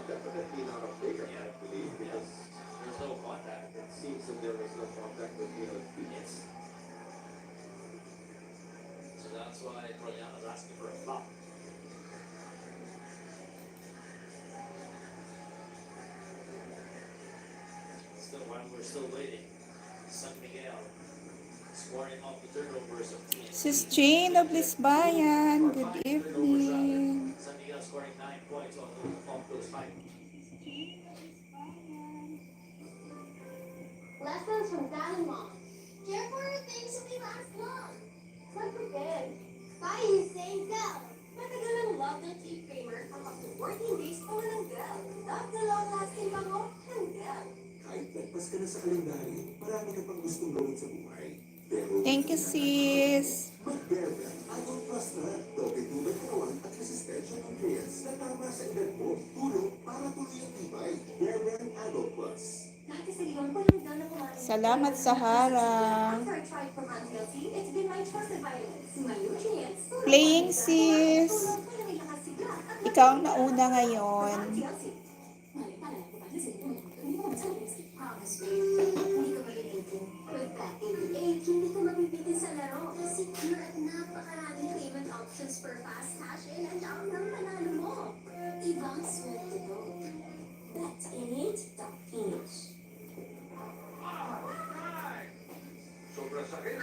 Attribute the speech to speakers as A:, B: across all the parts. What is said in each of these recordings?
A: Definitely not a figure, I believe, because there's no contact. It seems that there was no contact between the feet.
B: Yes. So that's why Troyano's asking for a flop. Still, while we're still waiting, San Miguel scoring off the turnovers of teams.
C: Sis Jane of Lisbayan, good evening.
B: San Miguel scoring 9 points off those 5.
D: Lessons from Dad and Mom. Care for your things so they last long. Don't forget, buy yung same girl. Matagal ang love ng tea creamer ang up to 14 days pa ng girl. Love the long-lasting bango ng girl.
E: Kahit nagpas ka na sa kalendaryo, marami ka pang gustong gawin sa buhay. Pero
C: Thank you, sis.
E: Mag-Bear Brand Adult Plus na. Doble-tubay katawan at resistensya nutrients na tama sa edad mo. Tulong para tuloy ang tibay. Bear Brand Adult Plus.
D: Dati sa iyong palang na kumain.
C: Salamat sa harang.
D: After I tried from unhealthy, it's been my trusted vitamins. My nutrients.
C: Playing, sis. Ikaw ang nauna ngayon.
D: Promise me, hindi ka malilitin. With that 88, hindi ka mapipitin sa laro. Secure at napakaraming payment options for fast cash in and out ng panalo mo. Ibang swerte to. Bet88.ph.
A: Sobrang sakit.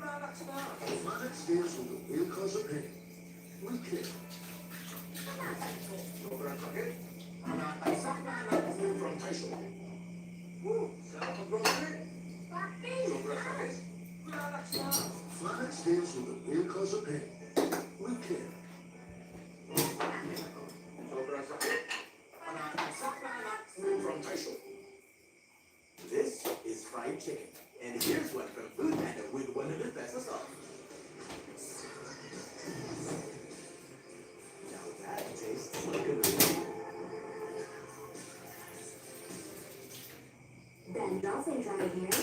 A: Relax na. Relax days with the real cause of pain. We care. Sobrang sakit. Nakatagsak na anak from Tyson. Sarap mag-grocery. Sobrang sakit. Relax na. Relax days with the real cause of pain. We care. Sobrang sakit. Nakatagsak na anak from Tyson.
E: This is fried chicken. And here's one from Food Panda with one of the best sauce. Now that tastes like a movie.
D: Dandruff and dry hair?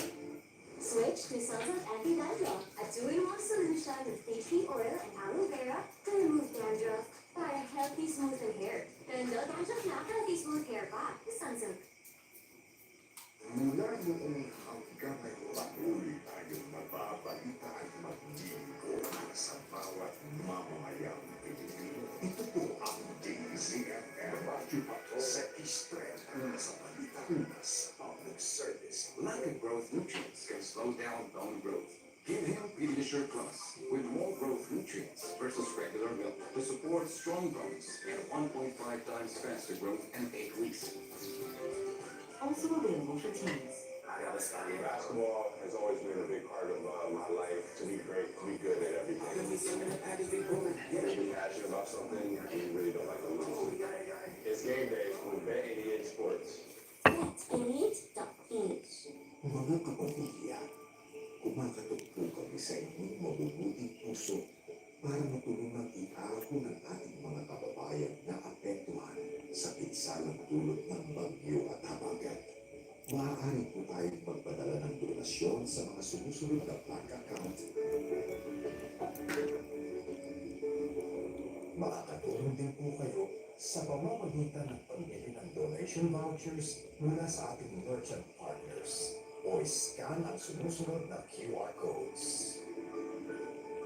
D: Switch to Sunsilk Anti-Dandruff, a 2-in-1 solution with tea tree oil and aloe vera to remove dandruff para healthy, smoother hair. Ganda dandruff na healthy, smooth hair pa. Sunsilk.
E: Mula noong hanggang ngayon, patuloy tayong mababalita at maglingkod sa bawat mamamayang Pilipino. Ito po ang DZFM Radyo Pato sa Eastern sa Palitan public service.
A: Lack of growth nutrients can slow down bone growth. Give him Pediasure Plus with more growth nutrients versus regular milk to support strong bones and 1.5 times faster growth in 8 weeks.
F: Also available for teens.
E: I gotta study basketball has always been a big part of my life. To be great, to be good at everything. Yeah, to be passionate about something, you really don't like to lose. It's game day with Bet88 Sports.
D: Bet88.ph.
E: Mga kapamilya, kumakatok po kami sa inyong mabubuting puso para matulungan itako ng ating mga kababayan na apektuhan sa pinsalang dulot ng bagyo at habagat. Maaari po tayong magpadala ng donasyon sa mga sumusunod na bank account. Makakatulong din po kayo sa pamamagitan ng pagbili ng donation vouchers mula sa ating merchant partners o scan ang sumusunod na QR codes.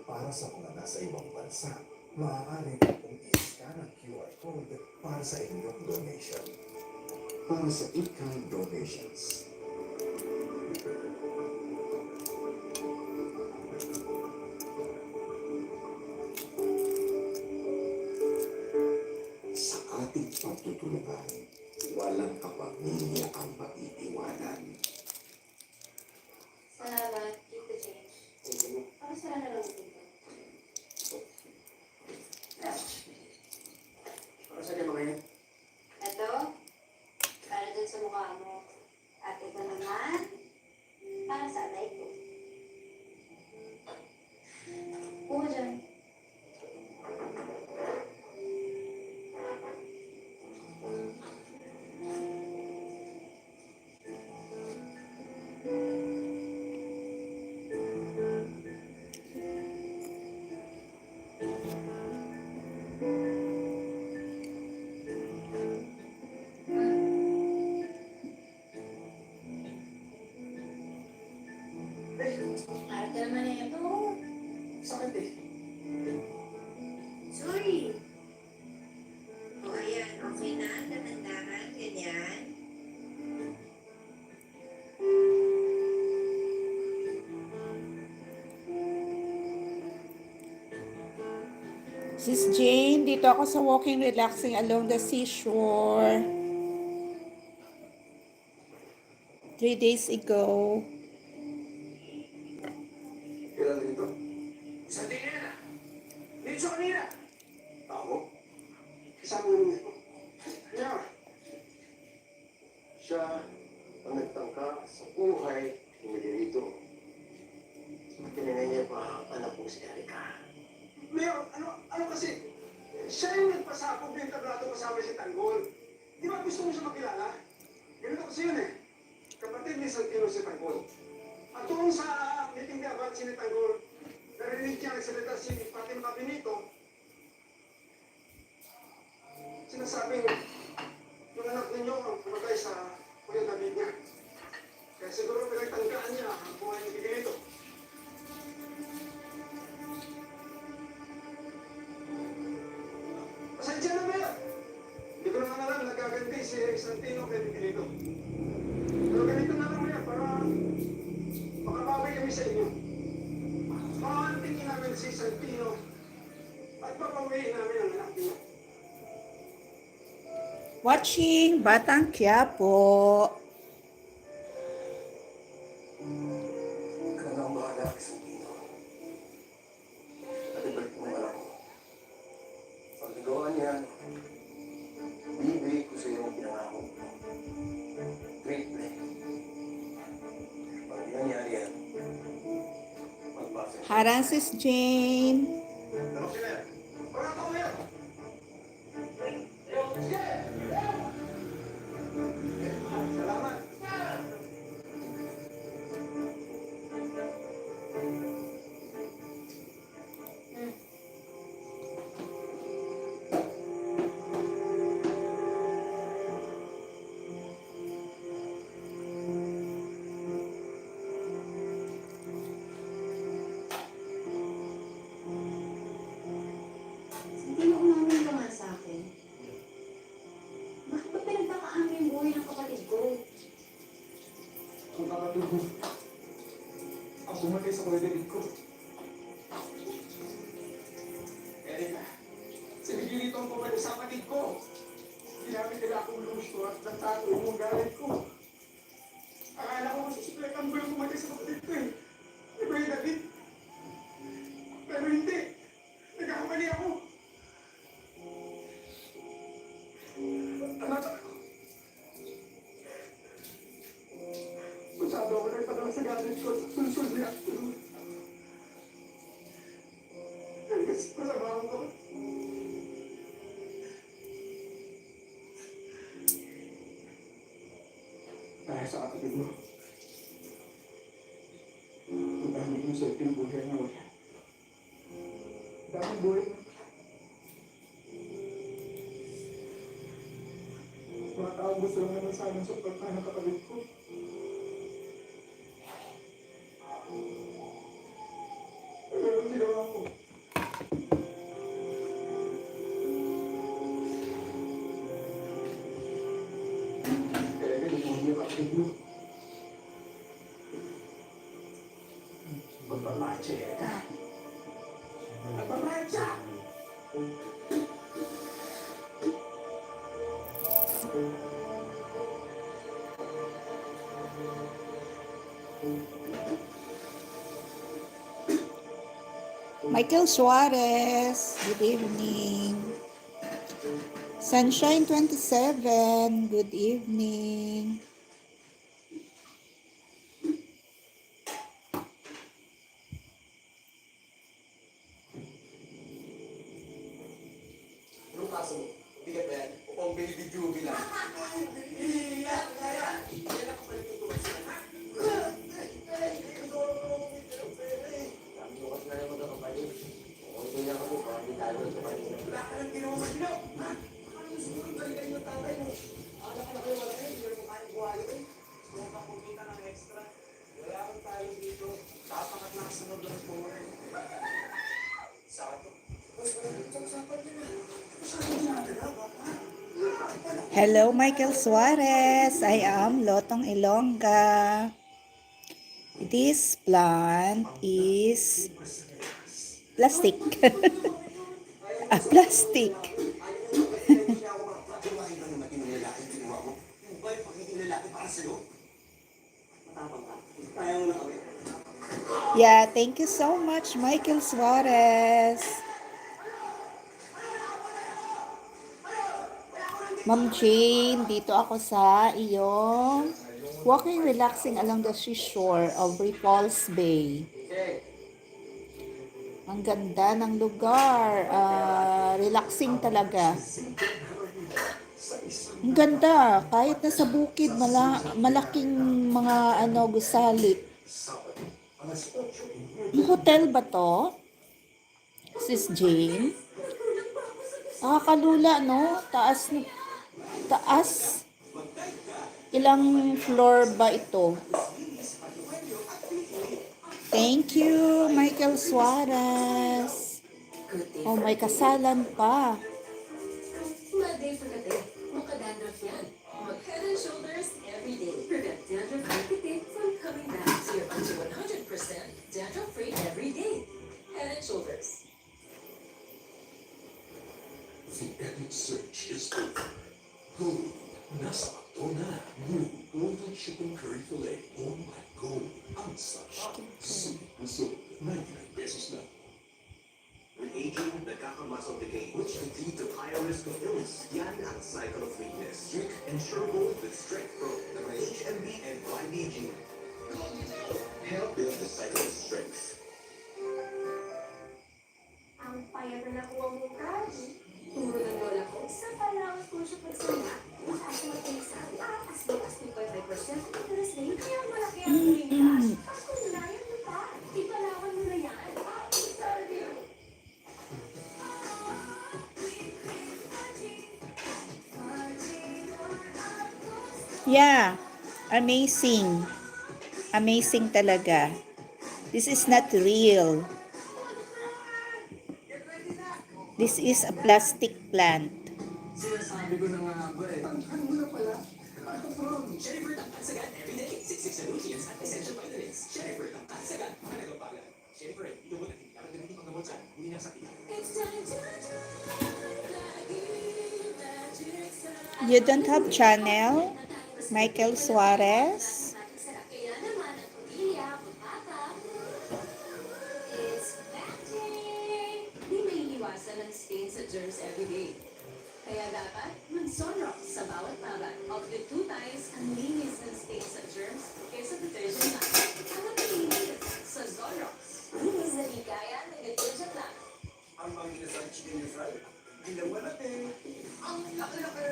E: Para sa mga nasa ibang bansa, maaari pong i-scan ang QR code para sa inyong donation. Para sa in-kind donations. Sa ating pagtutulungan, walang kapamilya ang maiiwanan.
D: Salamat. Keep the change. Pakasara na lang dito.
A: Para sa kayo mga
D: Ito, para dun sa mukha mo. At ito naman, para sa alay ko. Kuha dyan. Arte naman na ito.
E: Sakit eh.
G: Sorry. O ayan, okay na? Dahan-dahan, ganyan.
C: Sis Jane, dito ako sa walking relaxing along the seashore. 3 days ago.
A: Kailan dito? Isang din yan ah. Dito sa kanina. Ako? Kasama naman ito. Kaya, siya ang nagtangka sa buhay ni Miguelito.
E: Tinanay niya pa ang anak ko si Erika.
A: Mayor, ano kasi? Siya yung nagpasabog ng tablato kasama si Tanggol. Di ba gusto mo siya makilala? Ganito kasi yun eh. Kapatid ni Santino si Tanggol. At doon sa meeting ni Avansi ni Tanggol, narinig niya nagsalita si Fatima Benito. Sinasabing, yung anak ninyo ang pumatay sa Kuya David niya. Kaya siguro pinagtanggaan niya ang buhay ni Benito. Pasensya na, Mayor. Hindi ko naman alam nagaganti si Santino kay Benito. Pero ganito na lang, Mayor, para makabawi kami sa inyo. Makaantingin namin si Santino at papawiin namin ang anak niyo.
C: Watching Batang Quiapo.
E: Ikaw na ang bahala kay Santino. At ibalik mo yung anak mo. Pag nagawa niya, bibigay ko sa iyo ang pinangako ko. Triple. Pag nangyari yan, magpasa.
C: Harang Sis Jane.
A: Ano sila? Wala ka, Mayor! Sige! Salamat!
F: Hindi mo umamin ka nga sa akin. Bakit ba pinagkakaamin yung buhay ng kapatid ko?
A: Ang kapatid mo, ang pumatay sa pagdating ko. Erika, si Miguelito ang pumatay sa kapatid ko. Ginamit nila akong lusto at nagtato yung galit ko. Akala ko masusulat ang bulang pumatay sa kapatid ko eh. Iba yung David. Pero hindi. Nagkakamali ako. Anak ako. Masyado ako nagpadala sa galit ko sa susunod niya. Kasi masama ko. Dahil sa kapatid mo. Ang dami mo sa pinubuhay na wala. Dami buhay mo. Mga tao gusto lang naman sa amin sa pagkain ng kapatid ko. Pero ang ginawa ko. Kaya ganun mo yung kapatid mo. Magbabache ka. Magbabache!
C: Michael Suarez, good evening. Sunshine 27, good evening.
E: Anong kaso mo? Bigat na yan. Upang baby Juby lang. Sabi ko kasi na yung magkakapalid. Okay na kami, baka hindi tayo magkakapalid. Wala ka nang ginawa sa ginaw! Ha? Ano yung siguro balikan yung tatay mo? Ano ka na kayo wala kayo? Hindi mo kayang buhayin eh. Huwag ka kumita ng extra. Wala akong tayo dito.
C: Hello, Michael Suarez. I am Lotong Ilongga. This plant is plastic. Plastic. Yeah, thank you so much, Michael Suarez. Ma'am Jane, dito ako sa iyong walking relaxing along the seashore of Repulse Bay. Ang ganda ng lugar. Relaxing talaga. Ang ganda. Kahit nasa bukid, malaking mga gusali. Yung hotel ba to? Sis Jane? Nakakalula, no? Taas. Ilang floor ba ito? Thank you, Michael Suarez. Oh, may kasalan pa.
H: Monday for the day. Makadandruff yan. Mag-Head and Shoulders every day. Prevent dandruff and pitik from coming back. So you're up to 100% dandruff-free every day. Head and Shoulders.
A: The epic search is over. Go. Nasa ato na. New Golden Chicken Curry Filet. Oh my God. Ang sarap. Sweet puso. 99 pesos na.
I: With aging, nagkakamuscle decay, which can lead to higher risk of illness. Yan ang cycle of weakness. Strict and sure gold with Strength Pro, the HMB and 5DG. Help build the cycle of strength.
D: Ang payat na nakuha mo kaji. Puro ng lola ko, sa kailangan ko siya pagsala. Mataas na mag-exam, as low as 2.5% interest rate, kaya malaki ang huling cash. Tapos kung layan mo pa, ipalawan mo na yan. Sorry.
C: Yeah, amazing. Amazing talaga. This is not real. This is a plastic plant.
I: Sinasabi ko na nga ba eh. Ano mo na pala? Jennifer Tangkasagan everyday. 66 nutrients at essential vitamins. Jennifer Tangkasagan. Managapagan. Jennifer, ito mo natin. Dapat gamitin pang gamot sa hindi na sakit.
C: You don't have channel, Michael Suarez?
D: Kaya naman ang pamilya, bata, it's back day.
H: Di may iwasan ang stains at germs every day. Kaya dapat mag-Sunrox sa bawat babat. Up to 2 times ang linis ng stains at germs kaysa detergent lang. Ang napilinis sa Sunrox. Linis na di kaya ng detergent lang.
I: Ang mga inasal chicken you fry. Ginawa natin. Ang laki-laki!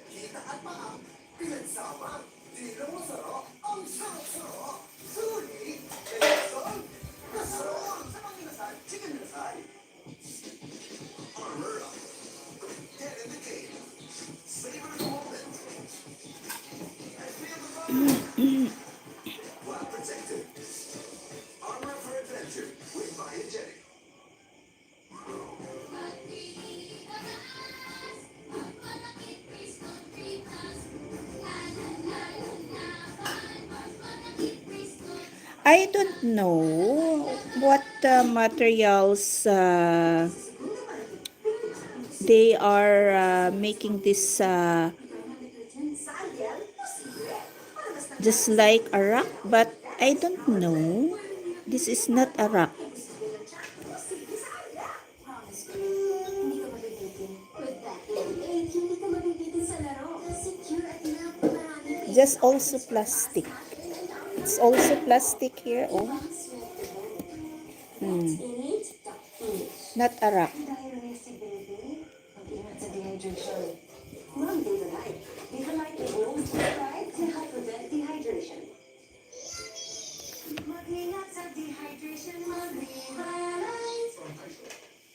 I: Kita at paa. Pinagsama. Di na masarap. Ang sarap-sarap. Sulit. Inasal. Masarap sa mga inasal chicken you fry. Armor up. Get in the game. Savor the moment. And feel the fun. Well protected. Armor for adventure with Biogenic.
C: I don't know what materials they are making this just like a rock, but I don't know. This is not a rock.
D: Hindi ka mabibitin. With that leg, hindi ka mabibitin sa laro. Secure at napakarami.
C: Just also plastic. It's also plastic here, oh. Not a rock.
F: Diuretic baby. Mag-ingat sa dehydration. Mom, Divalite. Divalite is most prescribed to help prevent dehydration. Mag-ingat sa dehydration, mag-Divalite.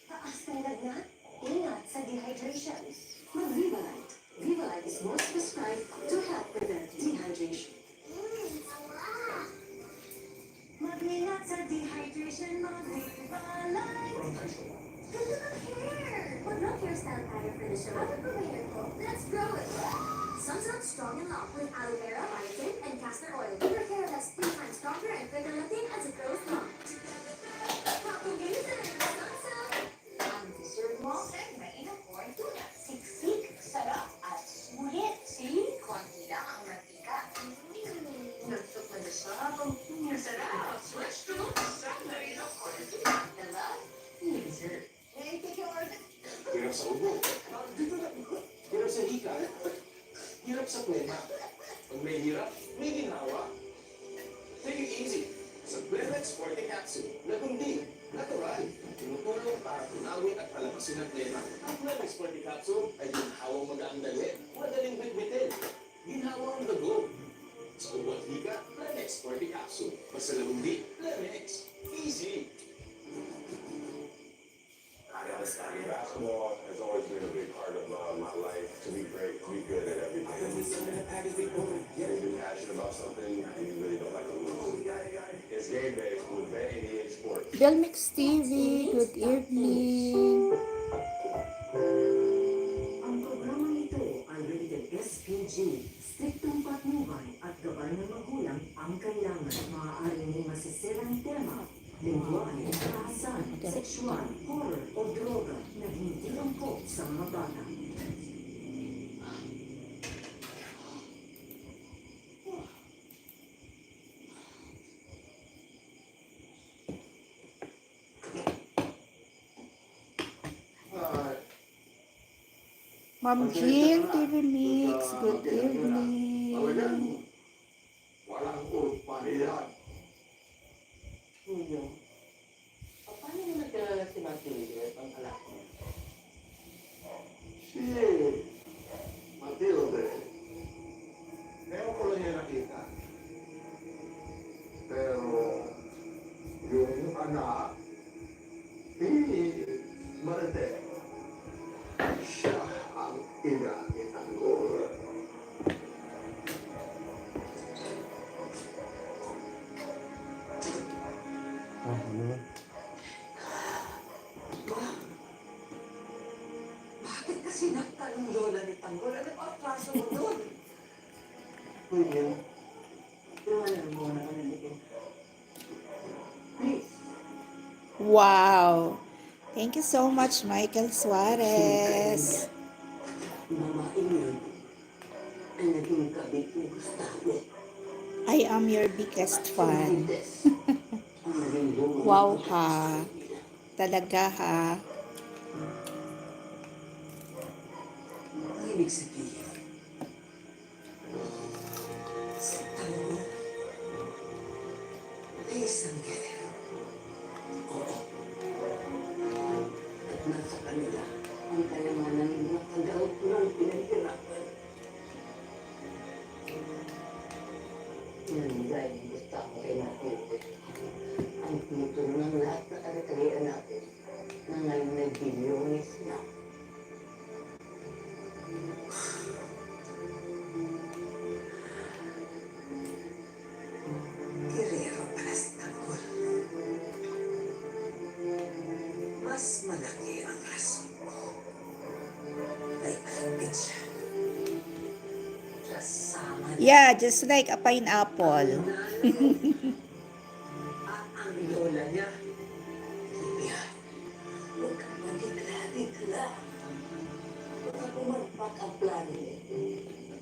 F: Taas tangad na? Ingat sa dehydration. Mag-Divalite. Divalite is most prescribed to help prevent dehydration. Mag-ingat sa dehydration, mag-Divalite. Ganda ng hair! Pag long hair
D: style pattern for the show. Let's grow it. Sunscreen strong and long with aloe vera, biotin, and castor oil. Your hair lasts 3 times stronger and quicker looking as it grows long. Papagalitan! Sunsilk!
F: Ang dessert mo, mainam po ay tuna. Siksik, sarap, at sulit. See? Konti lang ang mantika. Nagtok na sarap ang masarap. Switch to San Marino for tuna. Diba? Dessert. Hey, take your order.
E: Hirap sa ubo. Dito na. Hirap sa hika. Hirap sa plema. Pag may hirap, may ginawa. Take it easy. Sa Blemex Forte Capsule, natundi, natural, tinutulong para tunawin at palabasin ang plema. Ang Blemex Forte Capsule ay ginhawang magaang dali, madaling bitbitin. Ginhawang dugo. Sa ubo at hika, Blemex Forte Capsule. Basta lamundi, Blemex. Easy.
A: Basketball has always been a big part of my life. To be great, to be good at everything. And be passionate about something and you really don't like to lose. It's game day with Bet88 Sports.
C: Belmix TV, good evening.
F: Ang programang ito ay rated SPG. Striktong patnubay at gabay ng magulang ang kailangan. Maaaring may masisirang tema, lingwahe, karahasan, sexual, horror o droga na hindi angkop sa mga bata.
C: Ma'am Jean TV Mix, good evening.
A: Walang urupa nila.
I: Paano mo nagkilala si Matilde, ang anak mo?
A: Si Matilde. Meron ko lang niya nakita. Pero yung anak, hindi Marte. Siya ang inakitan ko.
I: Bakit kasi nagtanong lola ni Tanggol? Ano ba ang kaso mo doon?
F: William, iwanan mo na kami nito. Please.
C: Wow. Thank you so much, Michael Suarez.
F: Babae niya ay naging kabit ni Gustavo.
C: I am your biggest fan.
F: Ang naging bunga
C: Wow
F: ng
C: ha. Talaga ha.
F: Ang ibig sabihin, sa tanong mo, ay isang gero. Oo. At nasa kanila ang kayamanan ng matagal ng pinaghirapan. Yan dahil gusto ako kay Matilde. Ang pinuturo ng lahat na kare-karean natin na ngayon may bilyones na. Guerrero para sa Tanggol. Mas malaki ang rason mo. Ay alipin siya. Kasama
C: Yeah, just like a pineapple.
F: ang lola niya. Kaya, huwag kang magigla-gigla. Huwag kang pumarpak ang plano niya.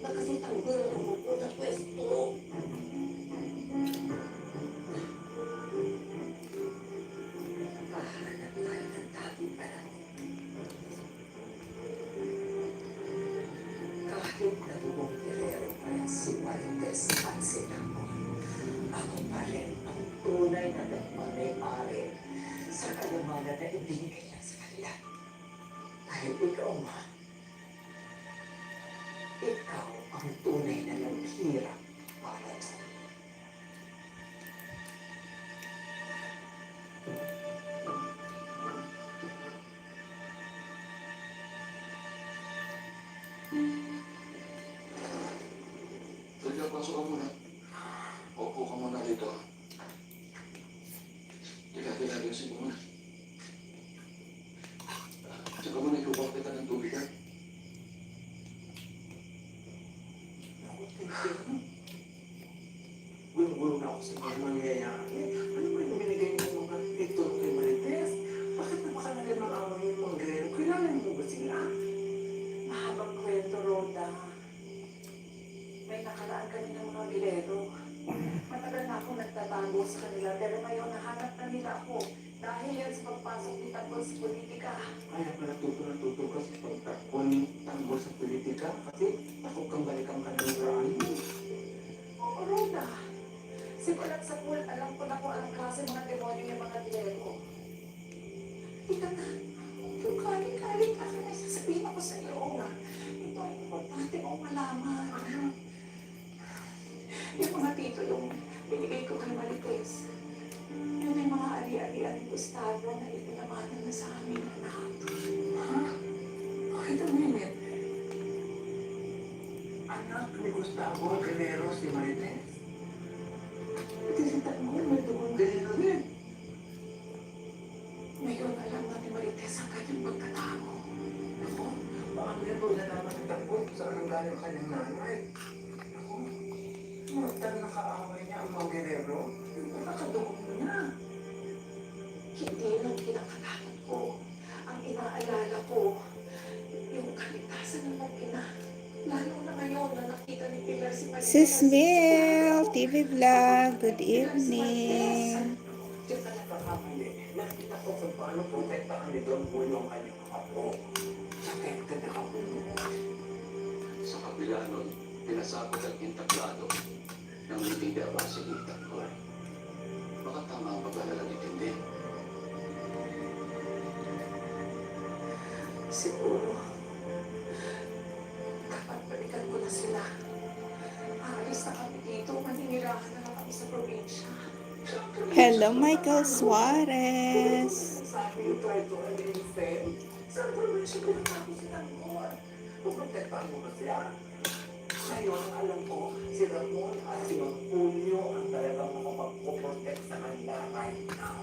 F: Na kasi Tanggol ang umupo sa pwesto. Pahanap tayo ng tabi para kahit nabubong Guerrero pa rin si Marites at si Tanggol, ako pa rin ang tunay na nagmamay-ari sa kalamanan na ibinigay niya sa kanila. Dahil ikaw, ma, ikaw ang tunay na naghirap para doon.
A: Sige, pasok ka muna. Opo ka muna dito. Teka, gising ko muna. Tsaka muna, ikuha kita ng tubig.
I: gulo na ako sa mga nangyayari. Ano ba yung binigay mo mga ito kay Marites? Bakit napakalalim ng away yung mga grero? Kailangan mo ba sila?
F: Mahabang kwento, Rhoda. May nakaraan kami ng mga bilero. Matagal na akong nagtatago sa kanila pero ngayon nahanap na nila ako dahil yan sa pagpasok ni Tanggol sa politika.
I: Kaya pa natuto ka sa pagtakon tanggol sa politika kasi takot kang balikan ka ng marami.
F: Oo, Rhoda. Simulat sa pool, alam ko na kung anong klase mga demonyo yung mga bilero. Ika na, yung kaling-kaling kasi may sasabihin ako sa iyo na ito ay importante mong malaman. Yung mga tito yung binigay ko kay Marites. Yun ay mga ari-arian gustado na ipinamanan na sa aming anak.
I: Ha? Bakit ang minit? Anak ni Gustavo Guerrero si Marites?
F: Ito si Tanggol, may dugong
I: Guerrero din.
F: ngayon alam na ni Marites ang kanyang pagkatao.
I: Ako, baka meron na naman ang takot sa anong galing kanyang nanay. Ako, mortal na kaaway niya ang mga Guerrero. Yung nakakadugong niya.
F: Hindi lang kinakatakot ko. Ang inaalala ko, yung kaligtasan ng mag-ina. Lalo na ngayon na nakita ni Pilar si Marites.
C: Sis Mel, TV Vlog, good evening.
I: Diyan ka nagkakamali. Nakita ko kung paano protektahan ni Don Julio ang kanyang apo. Sakit ka na ako.
A: Sa kabila nun, pinasabot at intablado ng hindi base ni Tanggol. Baka tama ang pag-alala ni Tindi.
F: Siguro, dapat balikan ko na sila. Aalis na kami dito, maninirahan na lang kami sa probinsya.
C: Hello, Michael Suarez.
I: Sabi yung try to remain fair. Saan probinsya ko natapos si Tanggol? Puprotektahan mo ba siya? Ngayon, alam ko, si Ramon at si Mang Julio ang talagang makapagpuprotect sa kanila right now.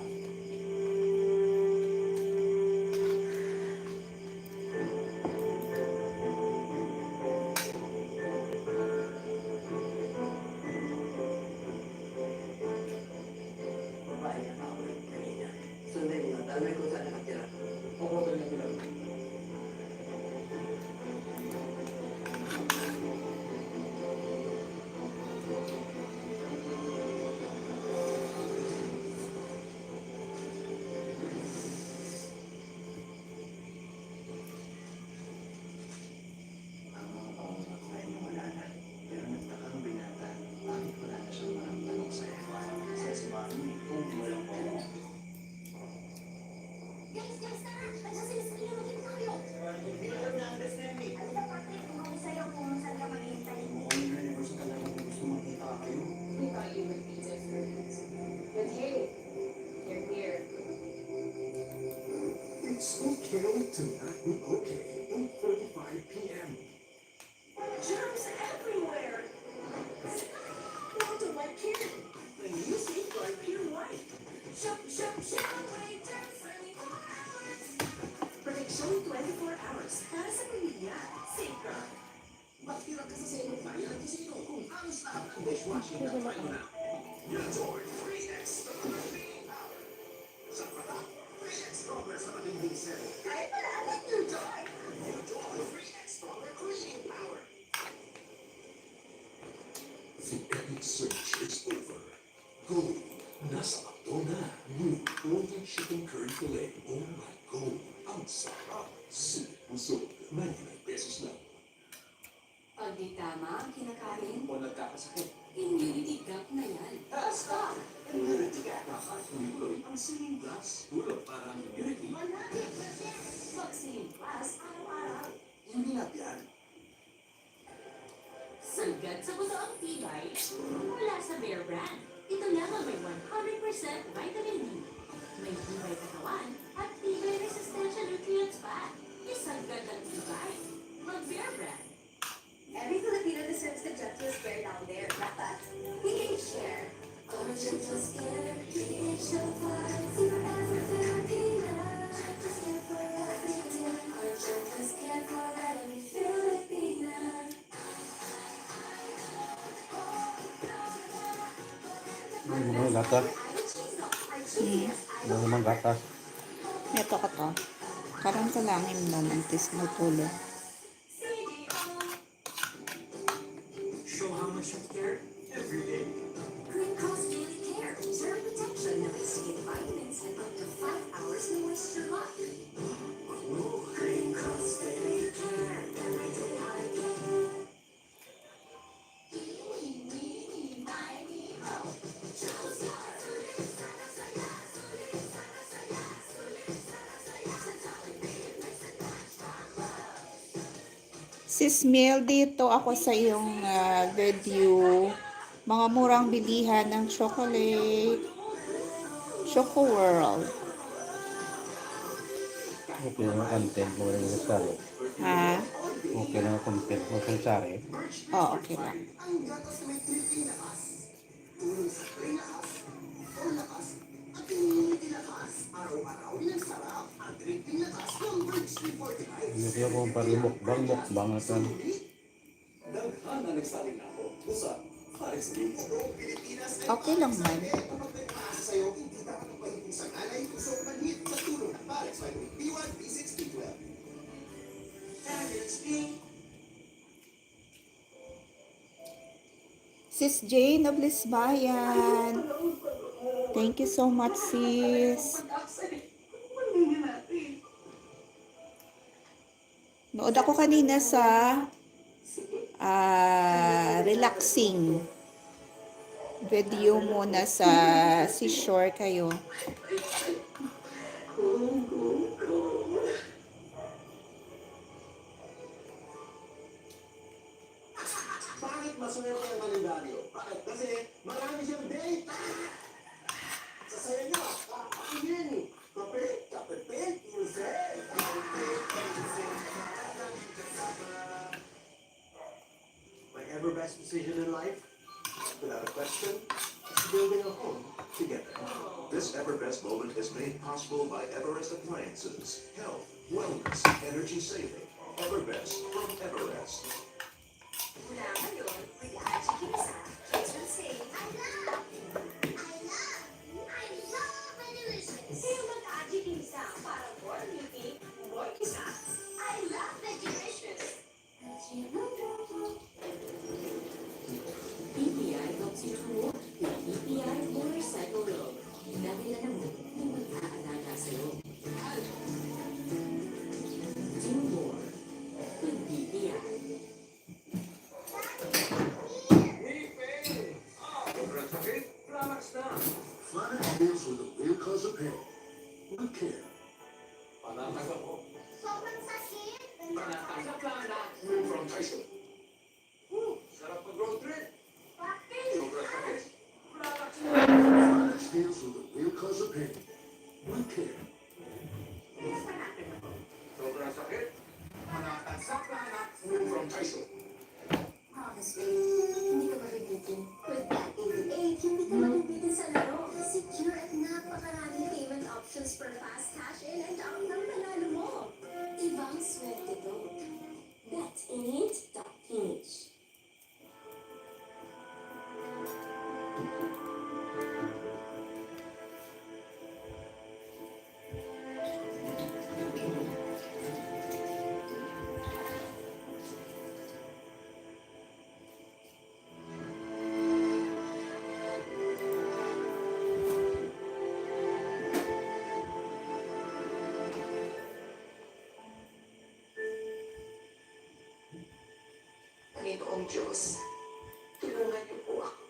I: Babae na ako ng kanina. Sundan niyo, tanong ko saan nakatira. Pupunta niyo lang. Ang mga pangunak ko ay wala na. Pero nagtaka ang binata. Bakit wala na siyang maramdaman sa'yo? Kasi si Mami, kung walang po.
D: Guys, tara! Andiyan sila sa kanya, magkita tayo!
I: Hindi ko na understand eh.
D: Ano ba, Patrick? Kung ako sa'yo kung saan ka maghihintay?
I: Mukhang na yung gusto talaga kung gusto makita kayo.
H: We thought you would be different. But hey, you're here.
E: It's okay to not be okay. 8:45 p.m.
F: Germs everywhere! Want to like here? The new Safeguard Pure White. Shop, shop, shop! Protection 24 hours para sa pamilya. Safeguard.
A: Magtira ka sa Seno Fire kasi kung alis na ang dishwashing na try mo na. Enjoy 3X Stronger Cleaning Power. Sa mata, 3X Stronger sa mating diesel.
D: Kahit pala, agad yung joy!
A: Enjoy 3X Stronger Cleaning Power. The epic search is over. Go. Nasa ato na. New Golden Chicken Curry Filet. Oh my God. Ang sarap. Busog. 99 pesos lang.
H: Pag di tama ang kinakain,
I: O nagkakasakit.
H: immunity gap na yan.
A: Basta! Immunity ka. Nakatuloy ang singing glass. Tulog para ang immunity.
D: 100% vaccine plus araw-araw.
A: Hindi na yan.
H: Sagad sa buto ang tibay mula sa Bear Brand. Ito lang ang may 100% vitamin D. May tibay katawan at tibay resistensya nutrients pa. Isagad ang tibay. Mag-Bear Brand.
D: Every Filipino deserves the gentlest care down there. Dapat, we can share. Our gentlest care, PH Vibes, you ever Filipina. Gentlest care for everyone. Our gentlest care for every Filipina.
J: Mga gatas. Mga gatas.
C: Ito ka to. Karon sa langim no, mantis mo tulo.
I: Show how much you care every day.
F: Green Cross Daily Care. Zero protection, no acidic vitamins, and up to 5 hours moisture lock. Green Cross Daily Care. Every day I care.
C: Sis Mel, dito ako sa iyong video. Mga murang bilihan ng chocolate. Choco World.
J: Okay na content mo rin sa sari.
C: Ha?
J: Okay na content mo sa sari.
C: Oh, okay lang.
I: Ang gatas na may tripping lakas. Tulong sa lakas, o lakas, at immunity lakas. Araw-araw ng sarap at tripping lakas ng Birch 345.
J: Hindi ko kung parang mukbang at yan.
I: Daghan na nagsaling na ako. Busa, Paris Games. Buong Pilipinas ay
C: Okay lang man.
I: kapag may paasa sa'yo, hindi ka kapagpahitin sa alay, puso, manhit sa tulong ng Paris Vitamin B1, B6, B12. Paris Games.
C: Sis Jane of Lisbayan. Thank you so much, sis. Nood ako kanina sa relaxing video muna sa seashore kayo.
I: Bakit maswerte ang kalendaryo? Bakit? Kasi marami siyang date. Sa sayo niya, yun. Kape, kape, insect. My ever best decision in life, without a question, is building a home together.
A: This Everbest moment is made possible by Everest Appliances. Health, wellness, energy saving. Everbest from Everest.
F: Mula ngayon, mag-aaji kinsa. Kids will say,
D: I love delicious.
F: sino mag-aaji kinsa para more beauty, more kisa.
D: I love the delicious.
F: BPI helps you to work with BPI Motorcycle Road. Nakilala mo na mag-aalaga sa'yo. Do more with BPI.
I: Sobrang sakit, relax na.
A: Flanax deals with the real cause of pain. With care.
I: Panakas ako.
D: Sobrang sakit.
I: Panakas sa plana.
A: From Tyson.
I: Sarap mag-road trip.
D: Bakit?
I: Sobrang sakit, relax na.
A: Flanax deals with the real cause of pain. With care.
I: Sobrang sakit. Panakas sa plana.
A: From Tyson.
F: Honestly, hindi ka mabibitin. With that 88, hindi ka mabibitin sa laro. Secure at napakaraming payment options for fast cash in and out ng panalo mo. Ibang swerte to. Bet88.ph.
K: Panginoong Diyos, tulungan niyo po ako.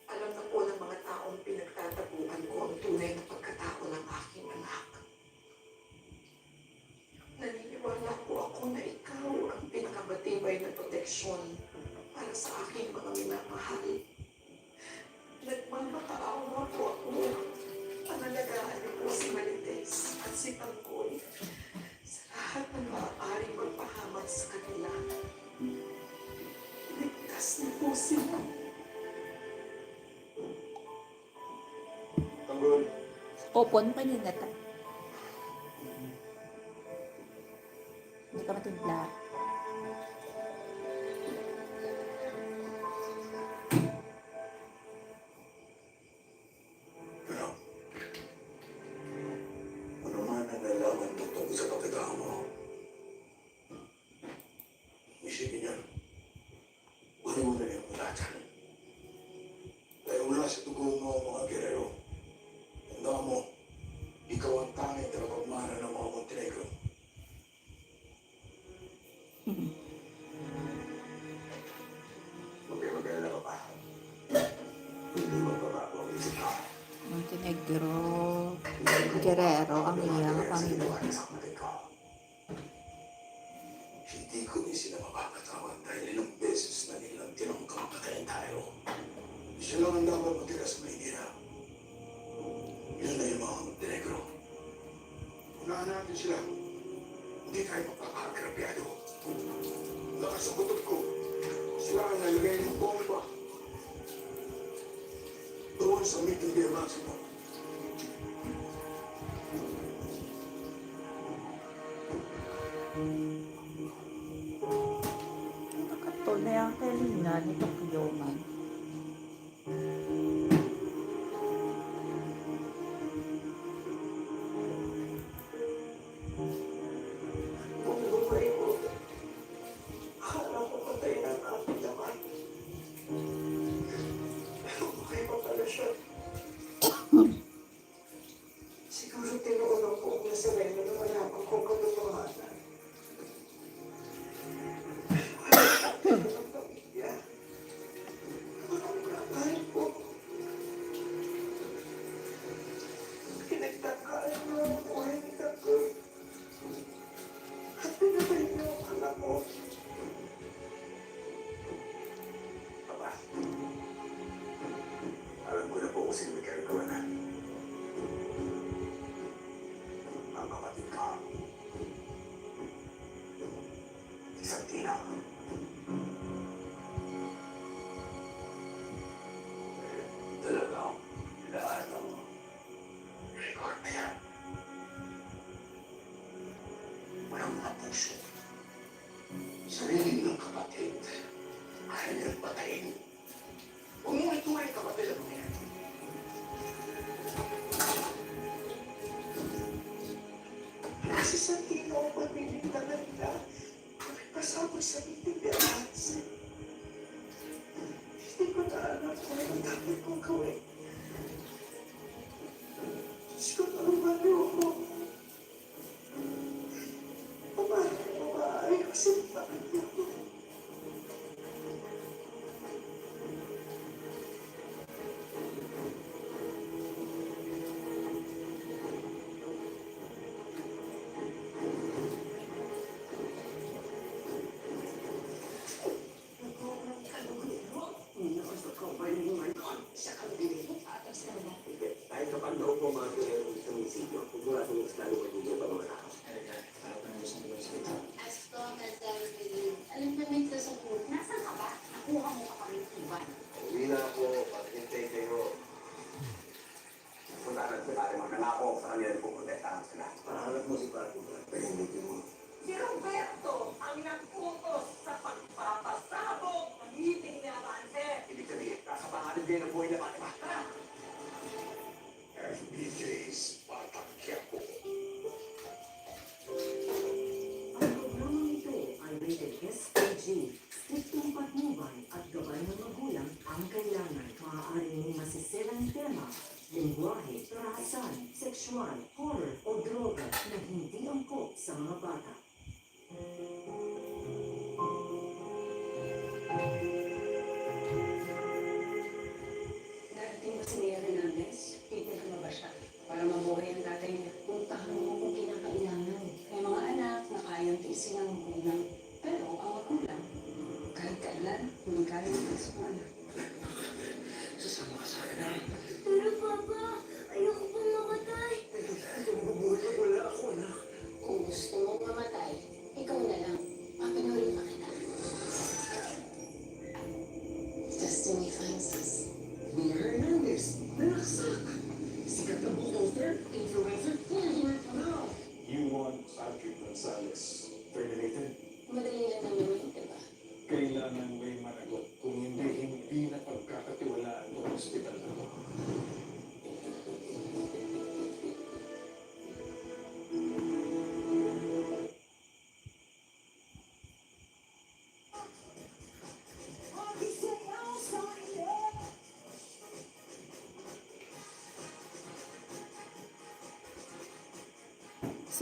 K: Alam na po ng mga taong pinagtataguan ko ang tunay na pagkatao ng aking anak. Naniniwala po ako na ikaw ang pinakamatibay na proteksyon para sa aking mga minamahal. Nagmamakaawa po ako. Pangalagaan niyo po si Marites at si Tangkoy sa lahat ng maaaring magpahamak sa kanila. Ligtas niyo po sila.
I: Tanggol.
C: Open pa niya na ta. Hindi ka matimpla.
A: sa dugo mo, mga Guerrero. Tandaan mo, ikaw ang tanging tagapagmana ng mga Montenegro. Magkakagala ka pa. Hindi magbabago ang isip ka.
C: Montenegro, Guerrero, ang iyang pamilya.
A: Hindi ko ni sila mapapatawad dahil ilang beses na nilang tinangkang patayin tayo. Siya lang ang dapat matira sa Maynila. Yun na yung mga Montenegro. Unahan natin sila. Hindi tayo magpapakagrabyado. Lakas ang butot ko. Sila ang nalagay ng bomba. Doon sa meeting de Maximo.
C: Tunay ang kalinga ni Tokyo man.
I: Kung buhay ko, akala ko patay na ang aking laman. Pero buhay pa pala siya. Siguro tinuunan ko ang nasareno na malaman kong katotohanan. Ang pamilya. Ang kapal ko. Pinagtakaan mo ang buhay ni Kako. At pinatay niyo ang anak ko.
A: Aba, alam ko na po kung sino may kagawanan. Ang kapatid ka. Si Santina. Talagang lahat ng record na yan. Walang mga puso. Sarili ng kapatid. Ayaw nilang patayin. Huwag mo ituloy ang kapatid ang mga yan.
I: Si Santino ang pagbilintangan nila. Kasama sa meeting ni Alans. Hindi ko na alam kung ano dapat kong gawin. Diyos ko, tulungan niyo ako. Maayos ang pamilya ko.
A: Kahit kapag daw po mga Guerrero sa munisipyo, kung wala sa mga estado, hindi pa mga tao.
D: As long as I was with you. Alam namin sa support. Nasaan ka ba? Nakuha mo ka kami iwan.
A: Uwi na ako, pag-hintay kayo. Punta na sa tayo, magnanako sa kanila po, protektahan sila. Pahalap mo si Paco, pahindutin mo.
I: Si Roberto ang nagputos sa pagpapasabog ng meeting ni Avante.
A: Ibig sabihin, kasabahanin din ang buhay na Fatima. FBJ's Patakya po.
F: Ang programang ito ay rated SPG, striktong patnubay at gabay ng magulang ang kailangan. Maaaring masiselang tema, lingwahe, karahasan, sexual, horror o droga na hindi angkop sa mga bata.
H: Darating ba si Mayor Hernandez? Titignan mo ba siya? Para mabuhay ang tatay niya. Puntahan mo kung kinakailangan. May mga anak na kayang tiisin ang magulang. Pero ang magulang, kahit kailan, hindi kaya ng isang anak.
A: Sasama ka sa akin,
D: Pero Papa, ayoko pang mamatay.
I: Bubuhay ka, wala ako na.
D: Kung gusto mong mamatay,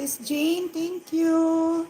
C: Sis Jane, thank you.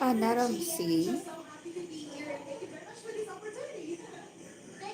C: Anna Ramsey.
D: Thank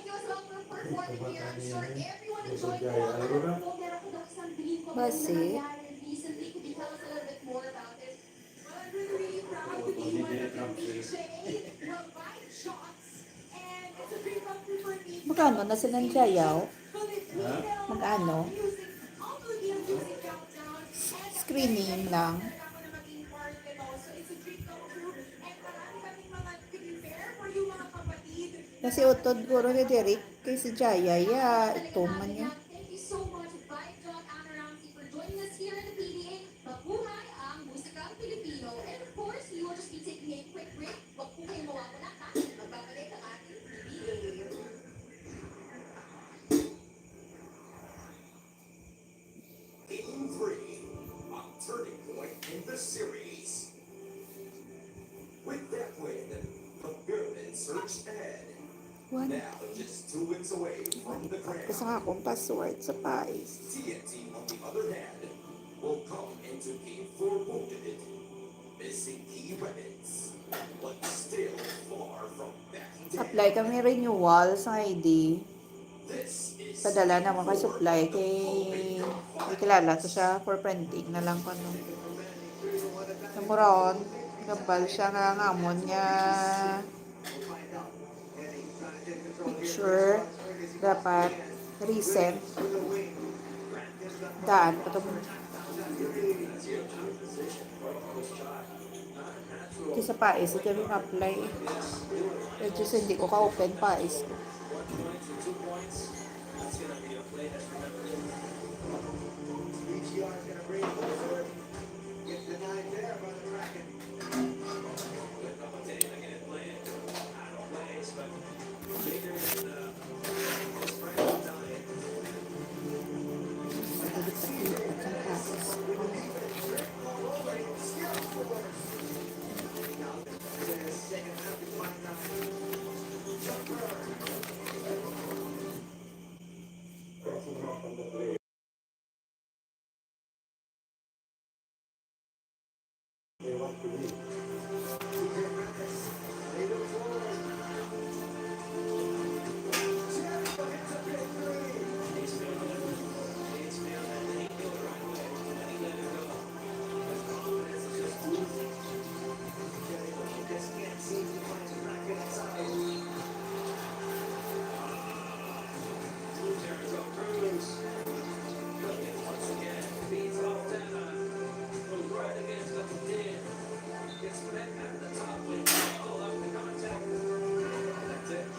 D: you as well for performing here. I'm sure everyone enjoyed the wonderful meron ko daw isang dream ko na
C: Basi.
D: nangyari recently. Could you tell us a little bit more about it? Well, I'm really proud to be one of the DJ Provide Shots. And it's a dream come true for me.
C: Magkano? Nasa Nandiyaw?
D: Filipino
C: Magkano?
D: music, all Filipino music countdown. And
C: Screening lang.
D: ako na maging part nito. So it's a dream come true. And marami kaming mga prepare for you mga kapatid.
C: Kasi utod guro ni Derek kay si Jaya. Ya, ito man niya.
D: Thank you so much, Vibe Doc Anna Ramsey, for joining us here in the PDA. Mabuhay ang musikang Pilipino. And of course, we will just be taking a quick break. Wag po kayong mawawala.
A: the series. With that win, the Pyramids surged ahead.
C: One.
A: Now just 2 wins away from the crown.
C: Gusto nga akong password sa PICE.
A: TNT, on the other hand, will come into Game 4 wounded, missing key weapons, but still far from backing down.
C: Apply kami renewal sa ID.
A: This is
C: Padala naman kay supply kay kilala to siya for printing na lang ko no. Namuron, gabal siya nga ngamon niya picture dapat recent daan patong kasi sa PAIS ito yung apply eh just hindi ko ka-open PAIS
B: 1 point or 2 points. That's gonna be a play that's remembered.
I: BGR gonna bring it over. Get denied there by the Kraken.
B: Good commentating, I get play it. I don't plays, but bigger than his friend Italian.
I: Second half is my time.
E: They want to leave.
I: They look forward. Jericho hits a big three.
B: He's feeling it. He's feeling it. And he knew it right away when he let it go. His confidence is just oozing.
I: Jericho just can't seem to find the Kraken inside.
B: Jericho Cruz. Looking once again. Beats off Tana. Goes right against the pin. Gets met at the top with all up the contact. That's it.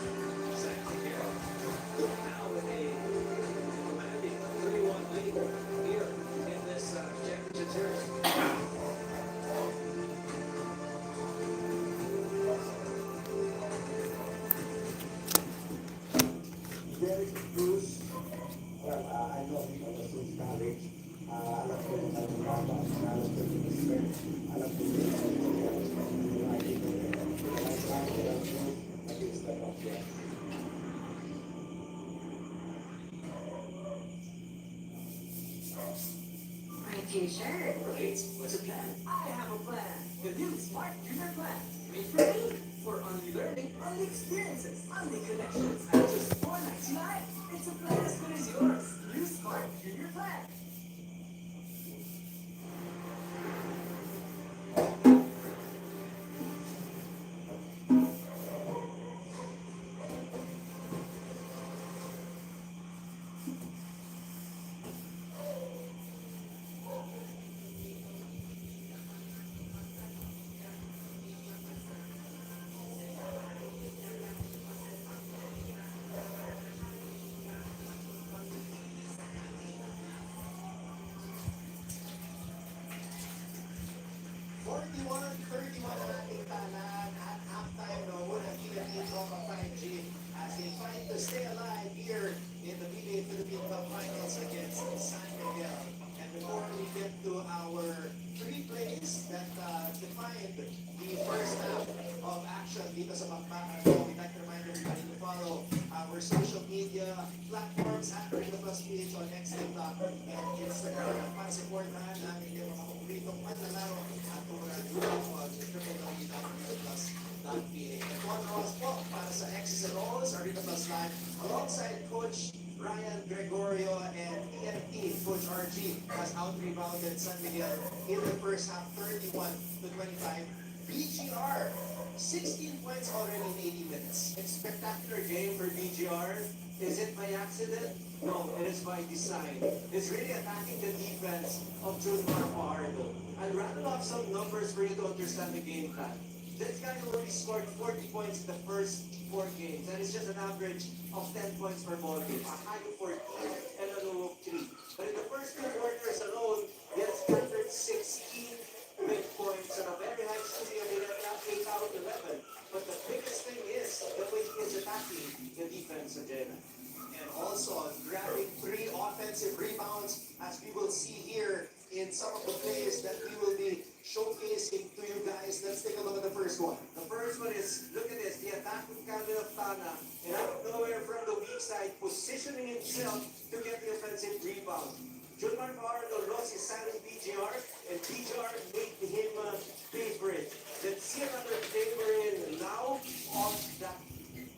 B: Zach Miguel. Now with a commanding 3-1 lead here in this championship series.
E: Derek Cruz, well, I know him ever since college. Alam ko yung nagmamaba, alam ko yung respect, alam ko yung
F: My future.
I: Great. What's the plan? I have a plan. The new Smart Junior Plan. Made for me. For only learning, only experiences, only connections. At just $4.99. It's a plan as good as yours. New Smart Junior Plan.
A: Stay alive here in the PBA Philippine Cup Finals against San Miguel. And before we get to our 3 plays that defined the first half of action dito sa Bakbakan, we'd like to remind everybody to follow our social media platforms at Rita Plus PH on X, TikTok, and Instagram. At para supportahan ang inyong mga kumpletong panlalaro at mga grupo sa www.ritaplus.ph. And one ross po para sa X's and O's, Rita Plus Live, alongside Coach Ryan Gregorio and ENT Coach RG has out-rebounded San Miguel in the first half, 31-25. BGR, 16 points already in 80 minutes.
I: A spectacular game for BGR. Is it by accident? No, it is by design. It's really attacking the defense of Junmar Fajardo. I'll rattle off some numbers for you to understand the game plan. This guy already scored 40 points in the first 4 games, and it's just an average of 10 points per ball game. A high of 14 and a low of 3. But in the first 2 quarters alone, he has 116 big points and a very high shooting of 8 out of 11. But the biggest thing is the way he is attacking the defense of Jenna.
A: And also grabbing 3 offensive rebounds, as we will see here in some of the plays that we will be showing.
I: showcasing to you guys. Let's take a look at the first one.
B: The first one is, look at this, the attack of Calvin of Tana, and out of nowhere from the weak side, positioning himself to get the offensive rebound. Junmar Fajardo lost his silent BGR, and BGR made him pay for it. Let's see another favor in now of that